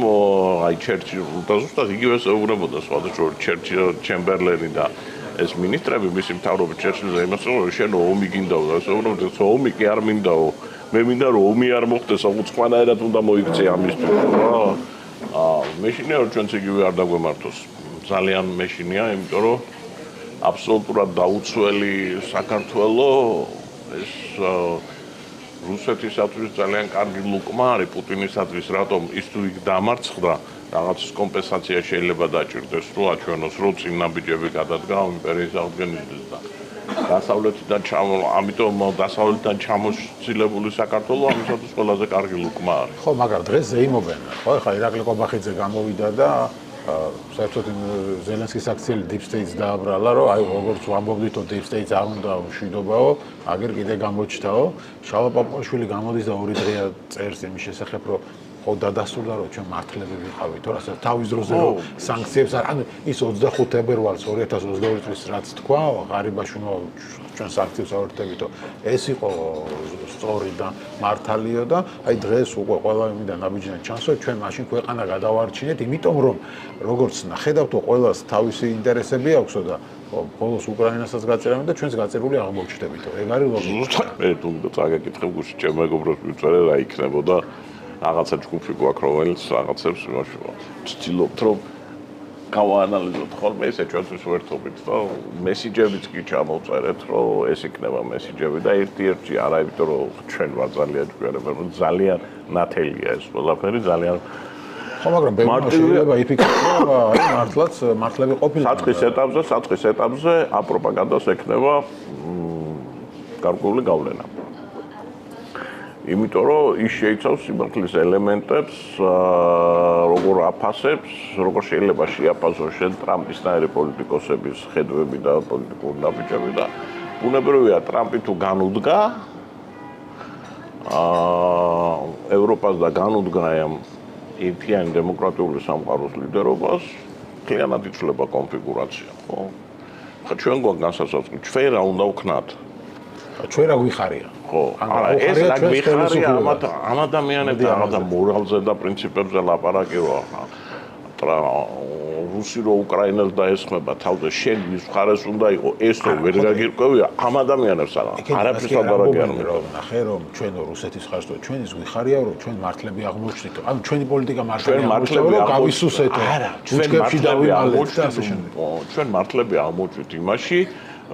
აი ჩერჩილი და ზუსტად იგივე ეუბნებოდა სხვადასხვა ჩერჩილი ჩემბერლენი და ეს მინისტრები მისი მთავრობით ჩერჩილზე იმას რომ შენ ომი გინდაო და ეს ეუბნებოდა რომ ომი კი არ მინდაო მე მინდა რომ ომი არ მოხდეს უცხოანაირად უნდა მოიქცე ამისთვის მეშინია რომ ჩვენც იგივე არ დაგვემართოს ძალიან მეშინია იმიტომ რომ აბსოლუტურად დაუცველი საქართველო ეს რუსეთისათვის ძალიან კარგი ლუკმა არის პუტინისათვის რატომ ის თუ იქ დამარცხდა რაღაც კომპენსაცია შეიძლება დაჭირდეს რო აჩვენოს რო წინ ნაბიჯები გადადგა იმპერიის აღდგენისთვის და დასავლეთიდან ამიტომ დასავლეთიდან ჩამოსცილებული საქართველო ამისათვის ყველაზე კარგი ლუკმა არის ხო მაგრამ დღეს ზეიმობენ ხო ხა ირაკლი ყობახიძე გამოვიდა და საერთოდ ზელენსკის აქციელი Deep State-ს დააბრალა, რომ აი როგორც ვამბობდითო Deep State-ს არ უნდა მშვიდობაო, აგერ კიდე გამოჩნდაო. შალვა პაპუაშვილი გამოდის და 2 დღეა წერს იმის შესახებ, რომ ხო დადასტურდა, რომ ჩვენ მართლები ვიყავით, თორე ასე თავის დროზე რომ სანქციებს არ, ანუ ის 25 თებერვალს 2022 წლის რაც თქვა, ღარიბაშვილო ჩვენ სანქციებს ავერთებითო, ეს იყო სწორი და მართალიო და აი დღეს უკვე ყველა იმიდან ნაბიჯიდან ჩანს, რომ ჩვენ მაშინ ქვეყანა გადავარჩინეთ, იმიტომ რომ როგორც ხედავთ, ყველას თავისი ინტერესები აქვსო და ბოლოს უკრაინასაც გაწერენ და ჩვენს გაწერული აღმოჩნდებითო. ეგ არის ლოგიკა. მე თუნდაც აგეკითხებ გუშინ ჩემ მეგობრებს ვიწერე რა იქნებოდა რაღაცა ჯგუფი გვაქვს რომელიც რაღაცებს იმაშუა. ვცდილობთ რომ გავაანალიზოთ ხოლმე ესე ჩვენთვის ვერთობით და მესიჯებიც კი ჩამოვწერეთ რომ ეს იქნება მესიჯები და ერთ-ერთი არა იმიტომ რომ ჩვენ ვარ ძალიან ჯგუფები რომ ძალიან ნათელია ეს ყველაფერი ძალიან ხო მაგრამ ბევრი შეიძლება იფიქროს რომ აი მართლაც მართლები ყოფილიყო საწყის ეტაპზე აპროპაგანდას ექნება გარკვეული გავლენა იმიტომ რომ ის შეიცავს სიმართლის ელემენტებს, როგორ აფასებს, როგორ შეიძლება შეაფასოს შენ ტრამპისნაირი პოლიტიკოსების ხედვები და პოლიტიკური ნაბიჯები და ბუნებრივია ტრამპი თუ განუდგა ევროპას და განუდგა ამ ერთიანი დემოკრატიული სამყაროს ლიდერობას, მთლიანად იცვლება კონფიგურაცია, ხო? ხა ჩვენ გვაქვს განსაცდელი, ჩვენ რა უნდა ვქნათ? ჩვენ რა გვიხარია? ხო, ეს რა გვიხარია ამ ადამიანებთან, რაღაცა მორალზე და პრინციპებზე ლაპარაკი როა. რუსი რო უკრაინას დაესხმება თავზე შენ ვის მხარეს უნდა იყო ეს რო ვერ გაგირკვევია ამ ადამიანებს არაფერს აღარ რომ ნახე რომ ჩვენო რუსეთის ხარს თუ ჩვენის გვიხარია რომ ჩვენ მართლები აღმოჩნდით ანუ ჩვენი პოლიტიკა მართლები გავისუსეთო არა ჩვენ მართლები და ასე შემდეგ ჩვენ მართლები აღმოჩნდით იმაში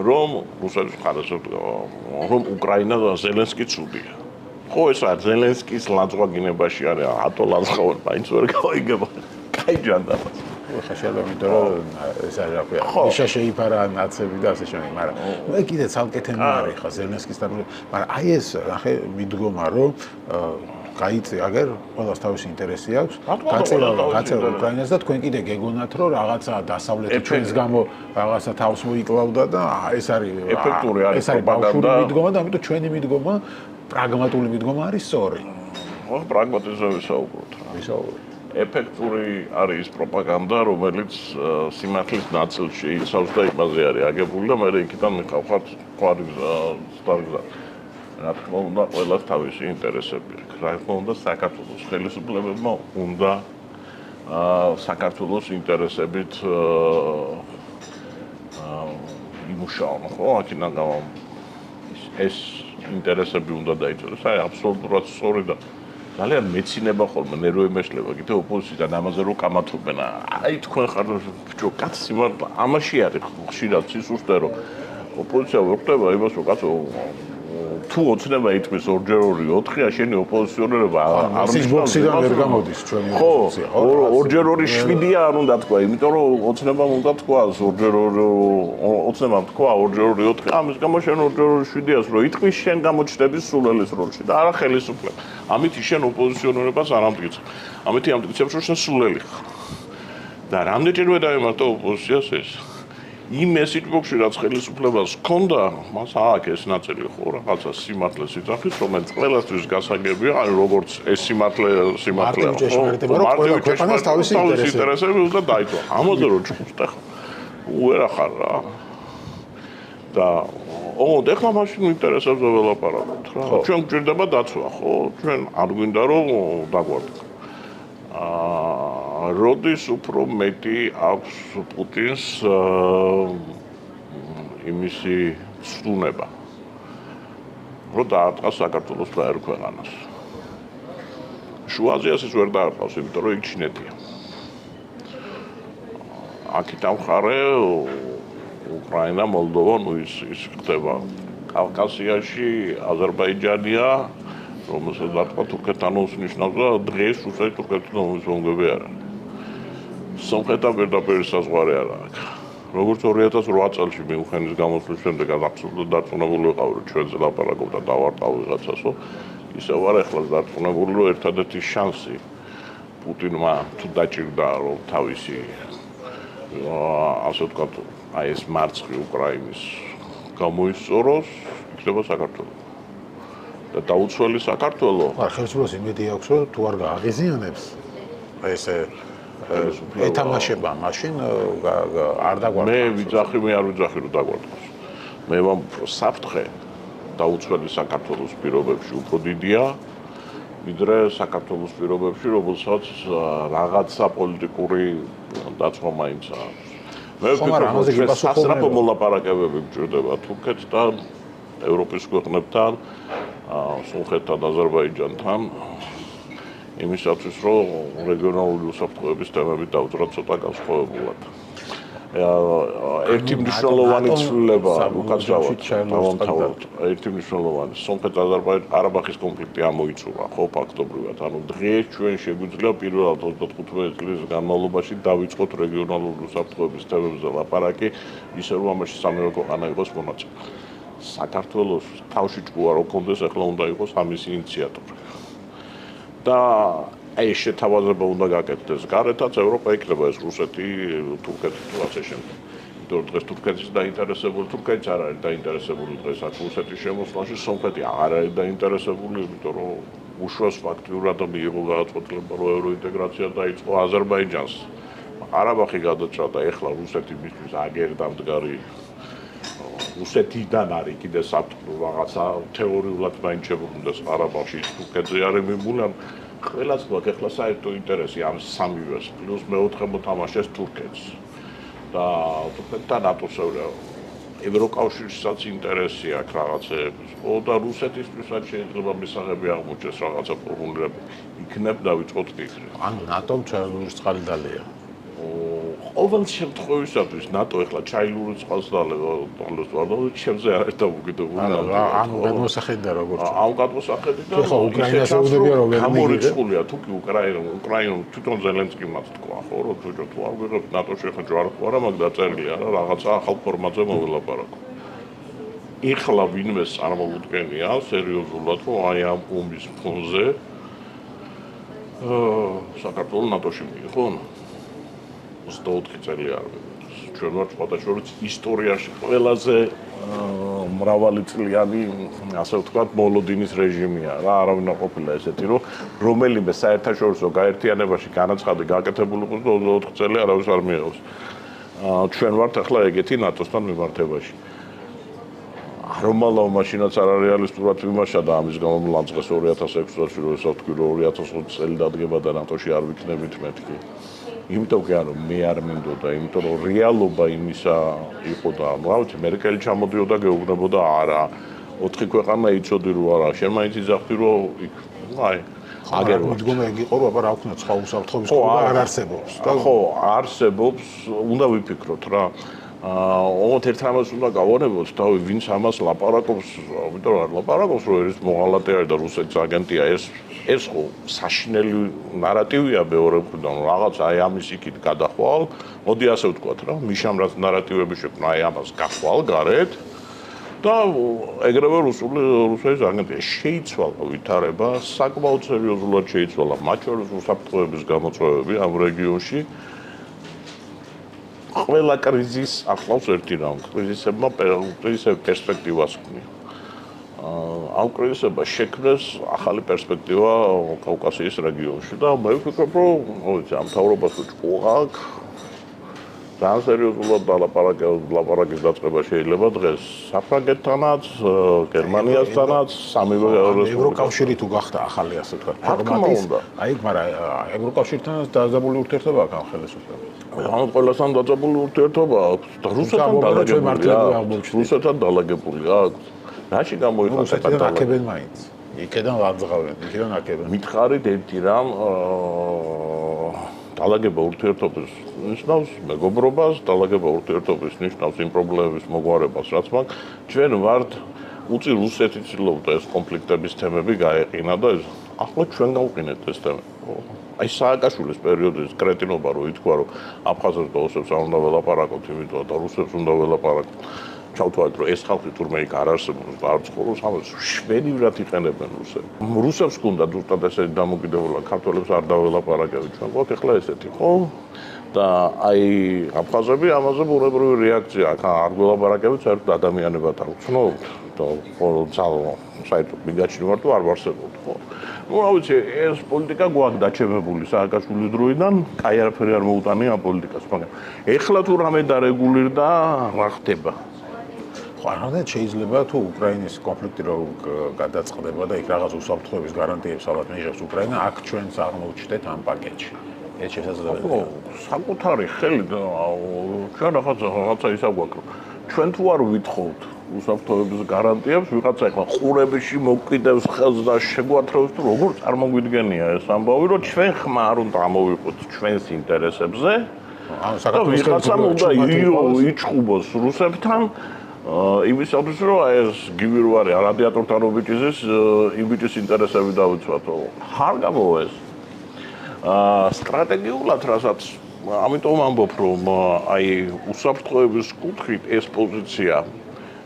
რომ რუსეთის მხარეს რომ უკრაინა ზელენსკი ცუდია ხო ეს არის ზელენსკის ლანძღვაგინებაში არის ატო ლანძღვაგი მაინც ვერ გავიგება კაი ჯანდაბა ხა შეიძლება იმიტომ რომ ეს არის რა ქვია ნიშა შეიფარა ნაცები და ასე შემდეგ მაგრამ მე კიდე ცალკე თემა არის ხა ზელენსკის და მაგრამ აი ეს ნახე მიდგომა რომ გაიწე აგერ ყველას თავისი ინტერესი აქვს გაწევა უკრაინას და თქვენ კიდე გეგონათ რომ რაღაცა დასავლეთი ჩვენს გამო რაღაცა თავს მოიკლავდა და ეს არის ეფექტური არის ბავშვური მიდგომა და ამიტომ ჩვენი მიდგომა პრაგმატული მიდგომა არის სწორი ხო პრაგმატიზმზე ვისაუბროთ ვისაუბროთ ეფექტური არის ის პროპაგანდა, რომელიც სიმართლის ნაწილში იცავს და იმაზე არის აგებული და მე იქიდან მიყავხართ სტარგზა. რა თქმა უნდა, ყველას თავისი ინტერესები აქვს. რა თქმა უნდა, საქართველოს ხელისუფლებებმა უნდა საქართველოს ინტერესებით იმუშაონ, ხო? აქედან ეს ინტერესები უნდა დაიჭიროს. აი, აბსოლუტურად სწორი და ძალიან მეცინება ხოლმე ნერვი მეშლება კიდე ოპოზიციიდან ამაზე რო კამათობენ აი თქვენ ხარ ბიჭო კაცი მარტო ამაში არის ხშირად სისუსტე რომ ოპოზიცია ვერ ხდება იმას რომ კაცო თუ ოცნება იტყვის 2-4 შენი ოპოზიციონერობა არ მისბოქსიდან ვერ გამოდის ჩვენი ოპოზიცია ხო 2-7 არ უნდა თქვა იმიტომ რომ ოცნებამ უნდა თქვას 2-2 ოცნებამ თქვა 2-4 ამის გამო შენ 2-7-ას რო იტყვის შენ გამოჩნდები სულელის როლში და არა ხელისუფლება ამით შენ ოპოზიციონერებას არ ამტკიცებ ამით ამტკიცებს რომ შენ სულელი ხარ და რამდენჯერმე დაემატა ოპოზიციას ეს იმ მესიჯბოქსში რაც ხელისუფლებას ჰქონდა მას ააკეს ნაწილი ხო რაღაცა სიმართლეს იწახის რომელიც ყველასთვის გასაგებია ანუ როგორც ეს სიმართლე მარტივი ქვეყანას თავისი ინტერესები უნდა დაიცვა ამაზე რო ჭუხდა უერა ხარ რა და ეხლა მაშინ ინტერესებზე ველაპარაკობთ რა ჩვენ გვჭირდება დაცვა ხო ჩვენ არ გვინდა რომ დაგვარდოთ როდის უფრო მეტი აქვს პუტინს იმისი ცდუნება რომ დაარტყას საქართველოს და ერთ ქვეყანას შუა აზიას ის ვერ დაარტყავს იმიტომ რომ იქ ჩინეთია აქედან მხარე უკრაინა მოლდოვა ნუ ის ხდება კავკასიაში აზერბაიჯანია რომელსაც დარტყვა თურქეთთან უსნიშნავს და დღეს რუსეთი თურქეთთან უსმენგები არ არის სომხეთთან პირდაპირ საზღვარი არ აქვს როგორც 2008 წელს მიუხედავად გამოსვლის შემდეგ აბსოლუტურად დარწმუნებული ვიყავ რომ ჩვენზე ლაპარაკობ და დავარტყავ ვიღაცასო ისევ არ ახლა დარწმუნებული რომ ერთადერთი შანსი პუტინმა თუ დაჭირდა რომ თავისი ასე ვთქვათ აი ეს მარცხი უკრაინის გამოისწოროს იქნება საქართველო და დაუცველი საქართველო ხელისუფლებას იმედი აქვს რომ თუ არ გააღიზიანებს ესე ეთამაშება მაშინ არ დაგვარდოს მე ვიძახი მე არ ვიძახი რომ დაგვარდოს მე საფრთხე დაუცველი საქართველოს პირობებში უფრო დიდია ვიდრე საქართველოს პირობებში რომელსაც რაღაცა პოლიტიკური დაცვა მაინც აქვს მე ვფიქრობ რომ სასწრაფო მოლაპარაკებები გჭირდება თურქეთთან ევროპის ქვეყნებთან სომხეთთან აზერბაიჯანთან იმისათვის რომ რეგიონალური უსაფრთხოების თემები დავწეროთ ცოტა განსხვავებულად. ერთი მნიშვნელოვანი ცვლილება უკაცრავად დავამთავროთ. ერთი მნიშვნელოვანი სომხეთ-აზერბაიჯან-ყარაბაღის კონფლიქტი ამოიწურა ხო ფაქტობრივად. ანუ დღეს ჩვენ შეგვიძლია პირველად 35 წლის განმავლობაში დავიწყოთ რეგიონალური უსაფრთხოების თემებზე ლაპარაკი, ისე რომ ამაში სამივე ქვეყანა იყოს მონაწილე. საქართველოს თავში ჭკუა რო კონდეს, ახლა უნდა იყოს ამის ინიციატორი. და აი ეს შეთავაზება უნდა გაკეთდეს გარეთაც ევროპა იქნება ეს რუსეთი, თურქეთი თუ ასე შემდეგ. იმიტომ რომ დღეს თურქეთის დაინტერესებული თურქეთიც არ არის დაინტერესებული დღეს აქ რუსეთის შემოსვლაში, სომხეთი აღარ არის დაინტერესებული, იმიტომ რომ უშუალოდ ფაქტიურად მიიღო გადაწყვეტილება რომ ევროინტეგრაცია დაიწყო აზერბაიჯანს. ყარაბაღი გადაჭრა და ეხლა რუსეთი მისთვის აგერ დამდგარი რუსეთიდან არის კიდე საფრთხე რაღაცა თეორიულად მაინც შებრუნდეს ყარაბაღში თურქეთზე არის მიმული ყველას გვაქვს ახლა საერთო ინტერესი ამ სამივეს, პლუს მეოთხე მოთამაშეს თურქეთს. და თურქეთთან ნატოს ევროკავშირსაც ინტერესი აქვს რაღაცეების. და რუსეთისთვისაც შეიძლება მისაღები აღმოჩნდეს რაღაცა პრობლემები. იქნებ დავიწყოთ ფიქრი. ანუ ნატომ ჩაილურის წყალი დალია. ყოველ შემთხვევისათვის ნატო ახლა ჩაილურის წყალს დალევა ყოველთვის ვარდა, ჩემზე არ ერთ დამოკიდებული. ანუ გადმოსახედდა როგორც. ამ გადმოსახედიდან ხო, უკრაინას ეუბნებია რომ ვერ გამორიცხულია თუკი უკრაინა თვითონ ზელენსკი მას თქვა, ხო, რომ თუ არ ვიღებ ნატოში ხა ჯვარ ხო არა, მაგ დაწერილი არა, რაღაცა ახალ ფორმატზე მოველაპარაკო. ეხლა ვინმე წარმოუდგენია სერიოზულად, რომ აი ამ ომის ფონზე საქართველოს ნატოში მიიღონ 24 წელი არ მივიდეს. ჩვენ ვართ სხვადასხვა ისტორიაში ყველაზე მრავალწლიანი, ასე ვთქვათ, მოლოდინის რეჟიმია რა, არავინ არ ყოფილა ესეთი, რომ რომელიმე საერთაშორისო გაერთიანებაში განაცხადი გაკეთებული იყოს და 24 წელი არავის არ მიიღოს. ჩვენ ვართ ახლა ეგეთი ნატოსთან მიმართებაში. რომალავ მაშინაც არარეალისტურად ვიმაშა და ამის გამო ლანძღეს 2006 წელს რომ ესა თქვი რომ 2020 წელი დადგება და ნატოში არ ვიქნებით მეთქი. იმიტომ კი ანუ მე არ მინდოდა, იმიტომ რომ რეალობა იმისა იყო და მრავალი მერკელი ჩამოდიოდა გეუბნებოდა არა 4 ქვეყანა იცოდი რომ არა შენ მაინც იძახდი რომ იქ აი აგერ მიდგომა იგი იყო რომ აბა რა ვქნა სხვა უსაფრთხოების ყურება არ არსებობს და ხო არსებობს უნდა ვიფიქროთ რა ოღონდ ერთ რამას უნდა გავონებოთ და ვინც ამას ლაპარაკობს იმიტომ რომ ლაპარაკობს რომ ეს მოღალატე არის და რუსეთის აგენტია ეს ხო საშინელი ნარატივია მეორე მხრიდან რაღაც აი ამის იქით გადახვალ მოდი ასე ვთქვათ რა მიშამ რაც ნარატივები შექმნა აი ამას გახვალ გარეთ და ეგრევე რუსეთის აგენტია შეიცვალა ვითარება საკმაოდ სერიოზულად შეიცვალა მათ შორის უსაფრთხოების გამოწვევები ამ რეგიონში ყველა კრიზისს ახლავს ერთი რამ კრიზისებმა პერსპექტივას ქმნიან ამ კრიზისებმა შექმნეს ახალი პერსპექტივა კავკასიის რეგიონში და მე ვფიქრობ რომ ამ მთავრობას უჭყვა ძალიან სერიოზულად ლაპარაკის დაწყება შეიძლება დღეს საფრანგეთთანაც, გერმანიასთანაც, სამივე ევროკავშირი თუ გახდა ახალი ასე ვთქვათ ფორმატის. აი, მაგრამ ევროკავშირთან დაძაბული ურთიერთობა აქვს ამ ხელისუფლებას. ანუ ყველასთან დაძაბული ურთიერთობა აქვს და რუსეთთან დალაგებული აქვს. რაში გამოიხატება რუსეთიდან აქებენ მაინც. იქედან ლანძღავენ, იქედან აქებენ. მითხარით ერთი რამ დალაგება ურთიერთობის ნიშნავს მეგობრობას, დალაგება ურთიერთობის ნიშნავს იმ პრობლემების მოგვარებას, რაც მაქვს. ჩვენ ვართ უწი რუსეთი ცდილობდა ეს კონფლიქტების თემები გაეყინა და ახლა ჩვენ გავყინეთ ეს თემები. აი სააკაშვილის პერიოდის კრეტინობა რო ითქვა რომ აფხაზებს და ოსებს არ უნდა ველაპარაკოთ, იმიტომ და რუსებს უნდა ველაპარაკოთ. ჩავთვალეთ რომ ეს ხალხი თურმე იქ არ არსებობს და არ ცხოვრობს, ამას შვედივრად იყენებენ რუსები. რუსებს ჰქონდა ზუსტად ესეთი დამოკიდებულება, ქართველებს არ დაველაპარაკებთ. ჩვენ გვაქვს ახლა ესეთი, ხო? და აი აფხაზები ამაზე ბუნებრივი რეაქცია აქვს. არ გველაპარაკებთ, საერთოდ ადამიანებად არ ვცნობთ და საერთოდ მიგაჩნი ვარ თუ არ ვარსებობთ, ხო? ну რა ვიცი, ეს პოლიტიკა გვაქვს დაჩემებული სააკაშვილის დროიდან, კაი არაფერი არ მოუტანია ამ პოლიტიკას, მაგრამ ეხლა თუ რამე დარეგულირდა, რა ხდება? არანაირად შეიძლება თუ უკრაინის კონფლიქტი რო გადაწყდება და იქ რაღაც უსაფრთხოების გარანტიებს ალბათ მიიღებს უკრაინა, აქ ჩვენც აღმოჩნდეთ ამ პაკეტში. ეს შესაძლებელია. საკუთარი ხელით ჩვენ რაღაცა ისა გვაქვს. ჩვენ თუ არ ვითხოვთ უსაფრთხოების გარანტიებს, ვიღაცა ახლა ყურებაში მოკიდებს ხელს და შეგვათრევს თუ როგორ წარმოგვიდგენია ეს ამბავი, რომ ჩვენ ხმა არ უნდა ამოვიყოთ ჩვენს ინტერესებზე. ანუ საქართველოს უნდა იჭუბოს რუსებთან იმისათვის რომ ეს გივი რო არის რადიატორთან ობიჭიზის იმბიჭის ინტერესები დავიცვათო. არ გამოვა ეს. სტრატეგიულად რასაც ამიტომ ამბობ რომ აი უსაფრთხოების კუთხით ეს პოზიცია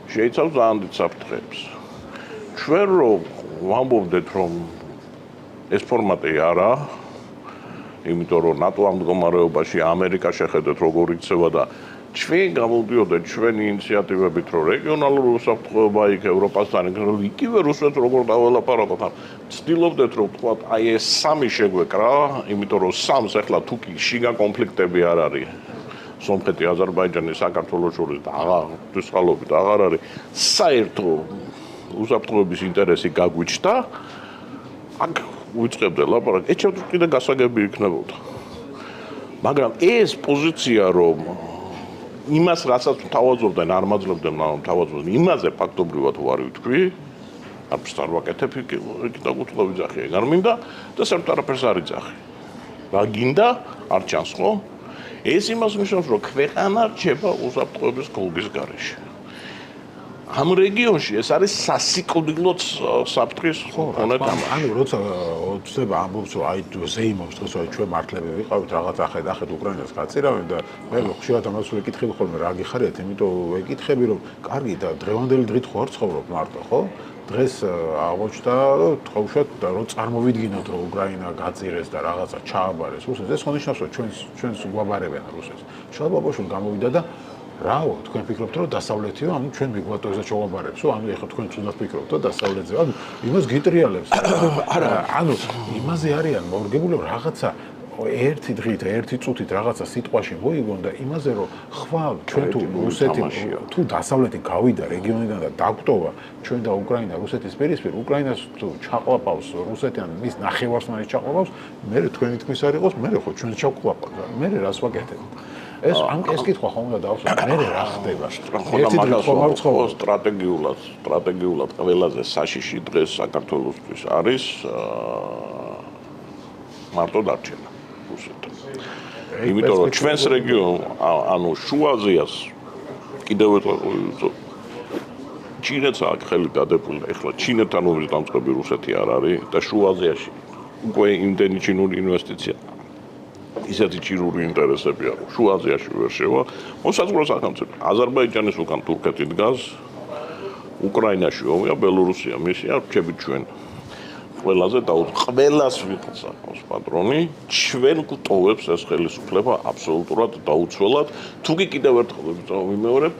შეიცავს ძალიან დიდ საფრთხეებს. ჩვენ რომ ვამბობდეთ რომ ეს ფორმატი არა, იმიტომ რომ ნატო ამ მდგომარეობაში ამერიკა შეხედეთ როგორ იქცევა და ჩვენ გამოვდიოდეთ ჩვენი ინიციატივებით რომ რეგიონალური უსაფრთხოება იქ ევროპასთან იგივე რუსეთს როგორ დაველაპარაკოთ ამ ცდილობდეთ რომ თქვათ აი ეს სამი შეგვეკრა იმიტომ რომ სამს ახლა თუ კი შიგა კონფლიქტები არ არის სომხეთი აზერბაიჯანი საქართველოს შორის და აღართ აღარ არის საერთო უსაფრთხოების ინტერესი გაგვიჩნდა აქ ვიწყებდე ლაპარაკს, ეჩებთ კიდე გასაგები იქნებოდა. მაგრამ ეს პოზიცია რომ იმას რასაც თავაზობდნენ არ მაძლევდნენ თავაზობდნენ იმაზე ფაქტობრივად ვარ ვთქვი არც არ ვაკეთებ იქ დაგუწყობი ძახი ეგ არ მინდა და საერთოდ არაფერს არ იძახი რა გინდა არ ჩანს ხო ეს იმას ნიშნავს რომ ქვეყანა რჩება უსაფრთხოების გულგის გარეშე ამ რეგიონში ეს არის სასიკვდილოდ საფრთხის მონეტა. ანუ როცა ხდება ამბობს რომ აი ზეიმობს დღეს აი ჩვენ მართლები ვიყავით რაღაც ახედახეთ უკრაინას გაწირავენ და მე ხშირად ამას ვეკითხები ხოლმე რა გიხარიათ, იმიტომ ვეკითხები რომ კარგი და დღევანდელი დღით ხო არ ცხოვრობ მარტო, ხო? დღეს აღმოჩნდა რომ თხოვშად რომ წარმოვიდგინოთ რომ უკრაინა გაწირეს და რაღაცა ჩააბარეს რუსეთს ეს ხონიშნავს რომ ჩვენს გვაბარებენ რუსეთს. შალ ბაბაშვილ გამოვიდა და რაო, თქვენ ფიქრობთ რომ დასავლეთიო, ანუ ჩვენ მიგვატოვეს და ჩოვაბარებსო, ანუ ეხლა თქვენ თუნდაც ფიქრობთ რომ დასავლეთზე, ანუ იმას გიტრიალებს. არა, ანუ იმაზე არიან მორგებული რაღაცა ერთი დღით, ერთი წუთით რაღაცა სიტყვაში მოიგონ და იმაზე რომ ხვალ ჩვენ თუ რუსეთი თუ დასავლეთი გავიდა რეგიონიდან და დაგვტოვა ჩვენ და უკრაინა რუსეთის პირისპირ, უკრაინას თუ ჩაყლაპავს რუსეთი ან მის ნახევარსმანი ჩაყლაპავს, მე თქვენი თქმის არ იყოს, მე ხო ჩვენ ჩავყლაპავ. მე რას ვაკეთებ? ეს კითხვა ხომ უნდა დავსვათ, მე რა ხდება? ერთი დღით ხომ არ ვცხოვრობ სტრატეგიულად ყველაზე საშიში დღეს საქართველოსთვის არის მარტო დარჩენა რუსეთთან. იმიტომ რომ ჩვენს რეგიონ ანუ შუა აზიას კიდევ ერთხელ ჩინეთს აქ ხელი დადებული, ეხლა ჩინეთთან ომის დამწყები რუსეთი არ არის და შუა აზიაში უკვე იმდენი ჩინური ინვესტიცია ისეთი ჩინური ინტერესებია რომ შუა აზიაში ვერ შევა. მოსაზღვრო სახელმწიფო აზერბაიჯანის უკან თურქეთი დგას, უკრაინაში ომია, ბელორუსია მისია, რჩებით ჩვენ. ყველაზე ყველას ვიყავს ახავს პატრონი, ჩვენ გვტოვებს ეს ხელისუფლება აბსოლუტურად დაუცველად. თუ კი კიდევ ერთხელ ვიმეორებ,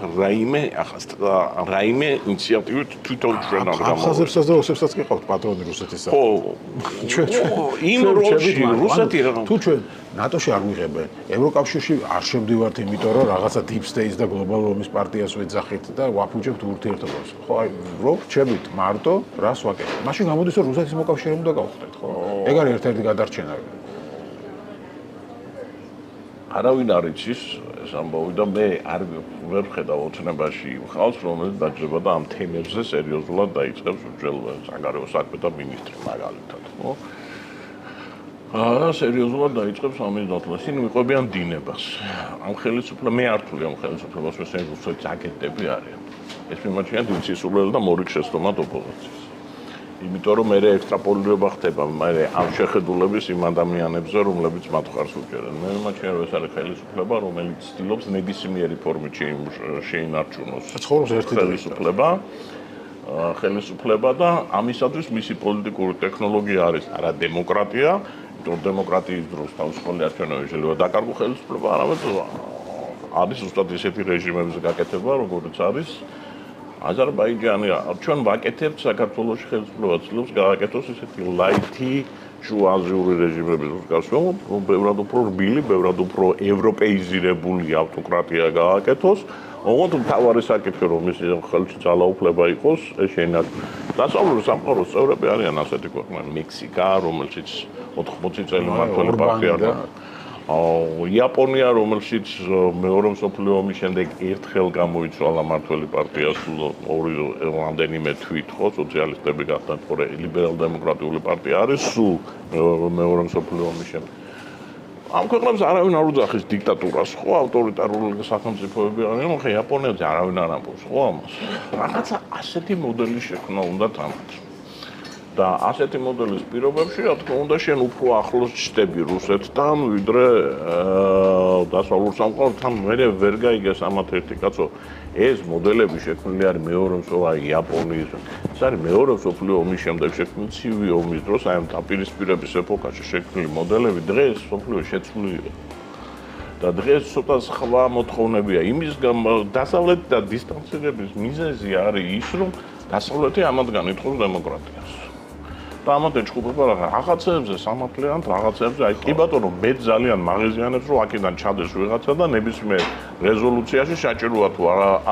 რაიმე ინიციატივით თვითონ ჩვენ არ გამოვიდა. აფხაზებსაც და ოსებსაც გიყავთ პატრონი რუსეთისა. ხო, ჩვენ იმ როლში რუსეთი თუ ჩვენ ნატოში არ ვიღებენ, ევროკავშირში არ შევდივართ, იმიტომ რომ რაღაცა deep state და global romის პარტიას ვეძახით და ვაფუჭებთ ურთიერთობას. ხო, აი, რო რჩებით მარტო, რას ვაკეთებ? მაშინ გამოდის რომ რუსეთის მოკავშირე უნდა გავხდეთ, ხო? ეგ არის ერთ-ერთი გადარჩენა. არავინ არ იცის ეს ამბავი და მე ვერ ვხედავ ოცნებაში ხალხს, რომელიც დაჯდება და ამ თემებზე სერიოზულად დაიწყებს უბრალოდ საგარეო საქმეთა მინისტრი მაგალითად, ხო? სერიოზულად დაიწყებს ამის დათვლას. ისინი მიყვებიან დინებას. ამ ხელისუფლებას მე არ თვლი ამ ხელისუფლებას, მე რუსეთის აგენტები არიან. ეს მიმაჩნია დისციპლინაზე და მორიგ შეცდომად ოპოზიციას. იმიტომ რომ მე ექსტრაპოლირება ხდება მე ამ შეხედულების იმ ადამიანებზე, რომლებიც მათ ხარს უჭერენ. მე მიმაჩნია რომ ეს არის ხელისუფლება, რომელიც ცდილობს ნებისმიერი ფორმით შეინარჩუნოს ხელისუფლება და ამისათვის მისი პოლიტიკური ტექნოლოგია არის არა დემოკრატია, იმიტომ დემოკრატიის დროს თავისუფალი არჩევნები შეიძლება დაკარგო ხელისუფლება, არამედ არის ზუსტად ისეთი რეჟიმების გაკეთება, როგორც არის აზერბაიჯანი. ჩვენ ვაკეთებთ საქართველოს ხელისუფლება ცდილობს გააკეთოს ისეთი ლაითი შუაზიური რეჟიმების მსგავსი, რომ ბევრად უფრო რბილი, ბევრად უფრო ევროპეიზირებული ავტოკრატია გააკეთოს. ოღონდ თავარი საკითხი რომ მისი ხელში ძალაუფლება იყოს, ეს შეინარჩუნოს. დასავლური სამყაროს წევრები არიან ასეთი ქვეყნები, მექსიკა, რომელშიც 80 წელი მმართველი პარტია და იაპონია, რომელშიც მეორე მსოფლიო ომის შემდეგ ერთხელ გამოიცვალა მმართველი პარტია, სულ რამდენიმე თვით, ხო, სოციალისტები გახდნენ, ხო, ლიბერალ-დემოკრატიული პარტია არის სულ მეორე მსოფლიო ომის შემდეგ. ამ ქვეყნებს არავინ არ უძახის დიქტატურას, ხო, ავტორიტარული სახელმწიფოები არიან, ხო, იაპონიაზე არავინ არ ამბობს, ხო, ამას. რაღაცა ასეთი მოდელი შექმნა უნდა თამაში. და ასეთი მოდელის პირობებში, რა თქმა უნდა, შენ უფრო ახლოს ჩდები რუსეთთან, ვიდრე დასავლურ სამყაროსთან. მე ვერ გაიგეს ამათ ერთი კაცო, ეს მოდელები შექმნილი არის მეორე მსოფლიო იაპონიის. ეს არის მეორე მსოფლიო ომის შემდეგ შექმნილი ცივი ომის დროს, აი ამ დაპირისპირების ეპოქაში შექმნილი მოდელები დღეს მსოფლიოში შეცვლილია. და დღეს ცოტა სხვა მოთხოვნებია. იმის დასავლეთ და დისტანცირების მიზეზი არის ის, რომ დასავლეთი ამათგან ითხოვს დემოკრატიას. და ამათ ეჭუბება რაღაცებზე სამართლიანად რაღაცებზე აი კი ბატონო მე ძალიან მაღაზიანებს რომ აქედან ჩადეს ვიღაცა და ნებისმიერ რეზოლუციაში საჭიროა თუ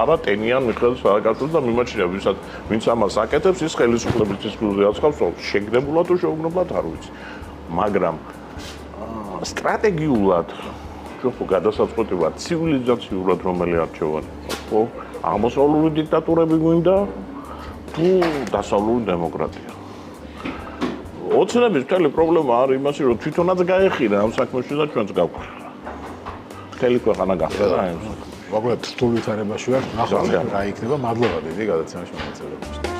არა ტენიან მიხედავს სააკეთებს და მიმაჩნია ვინც ამას აკეთებს ის ხელისუფლების დისკურსზე აცხავს რომ შეგდებულად თუ შეუგნობლად არ ვიცი მაგრამ სტრატეგიულად ჯობ გადასაწყვეტება ცივილიზაციურად რომელი არჩევანი ხო აღმოსავლური დიქტატურები გვინდა თუ დასავლური დემოკრატია ოცნების მთელი პრობლემა არის იმაში რომ თვითონაც გაეხირა ამ საქმეში და ჩვენც გავხერხა მთელი ქვეყანა გახდა მოკლედ რთულ ვითარებაში ვართ ნახავთ რა იქნება მადლობა დიდი გადაცემაში მონაწილეობისთვის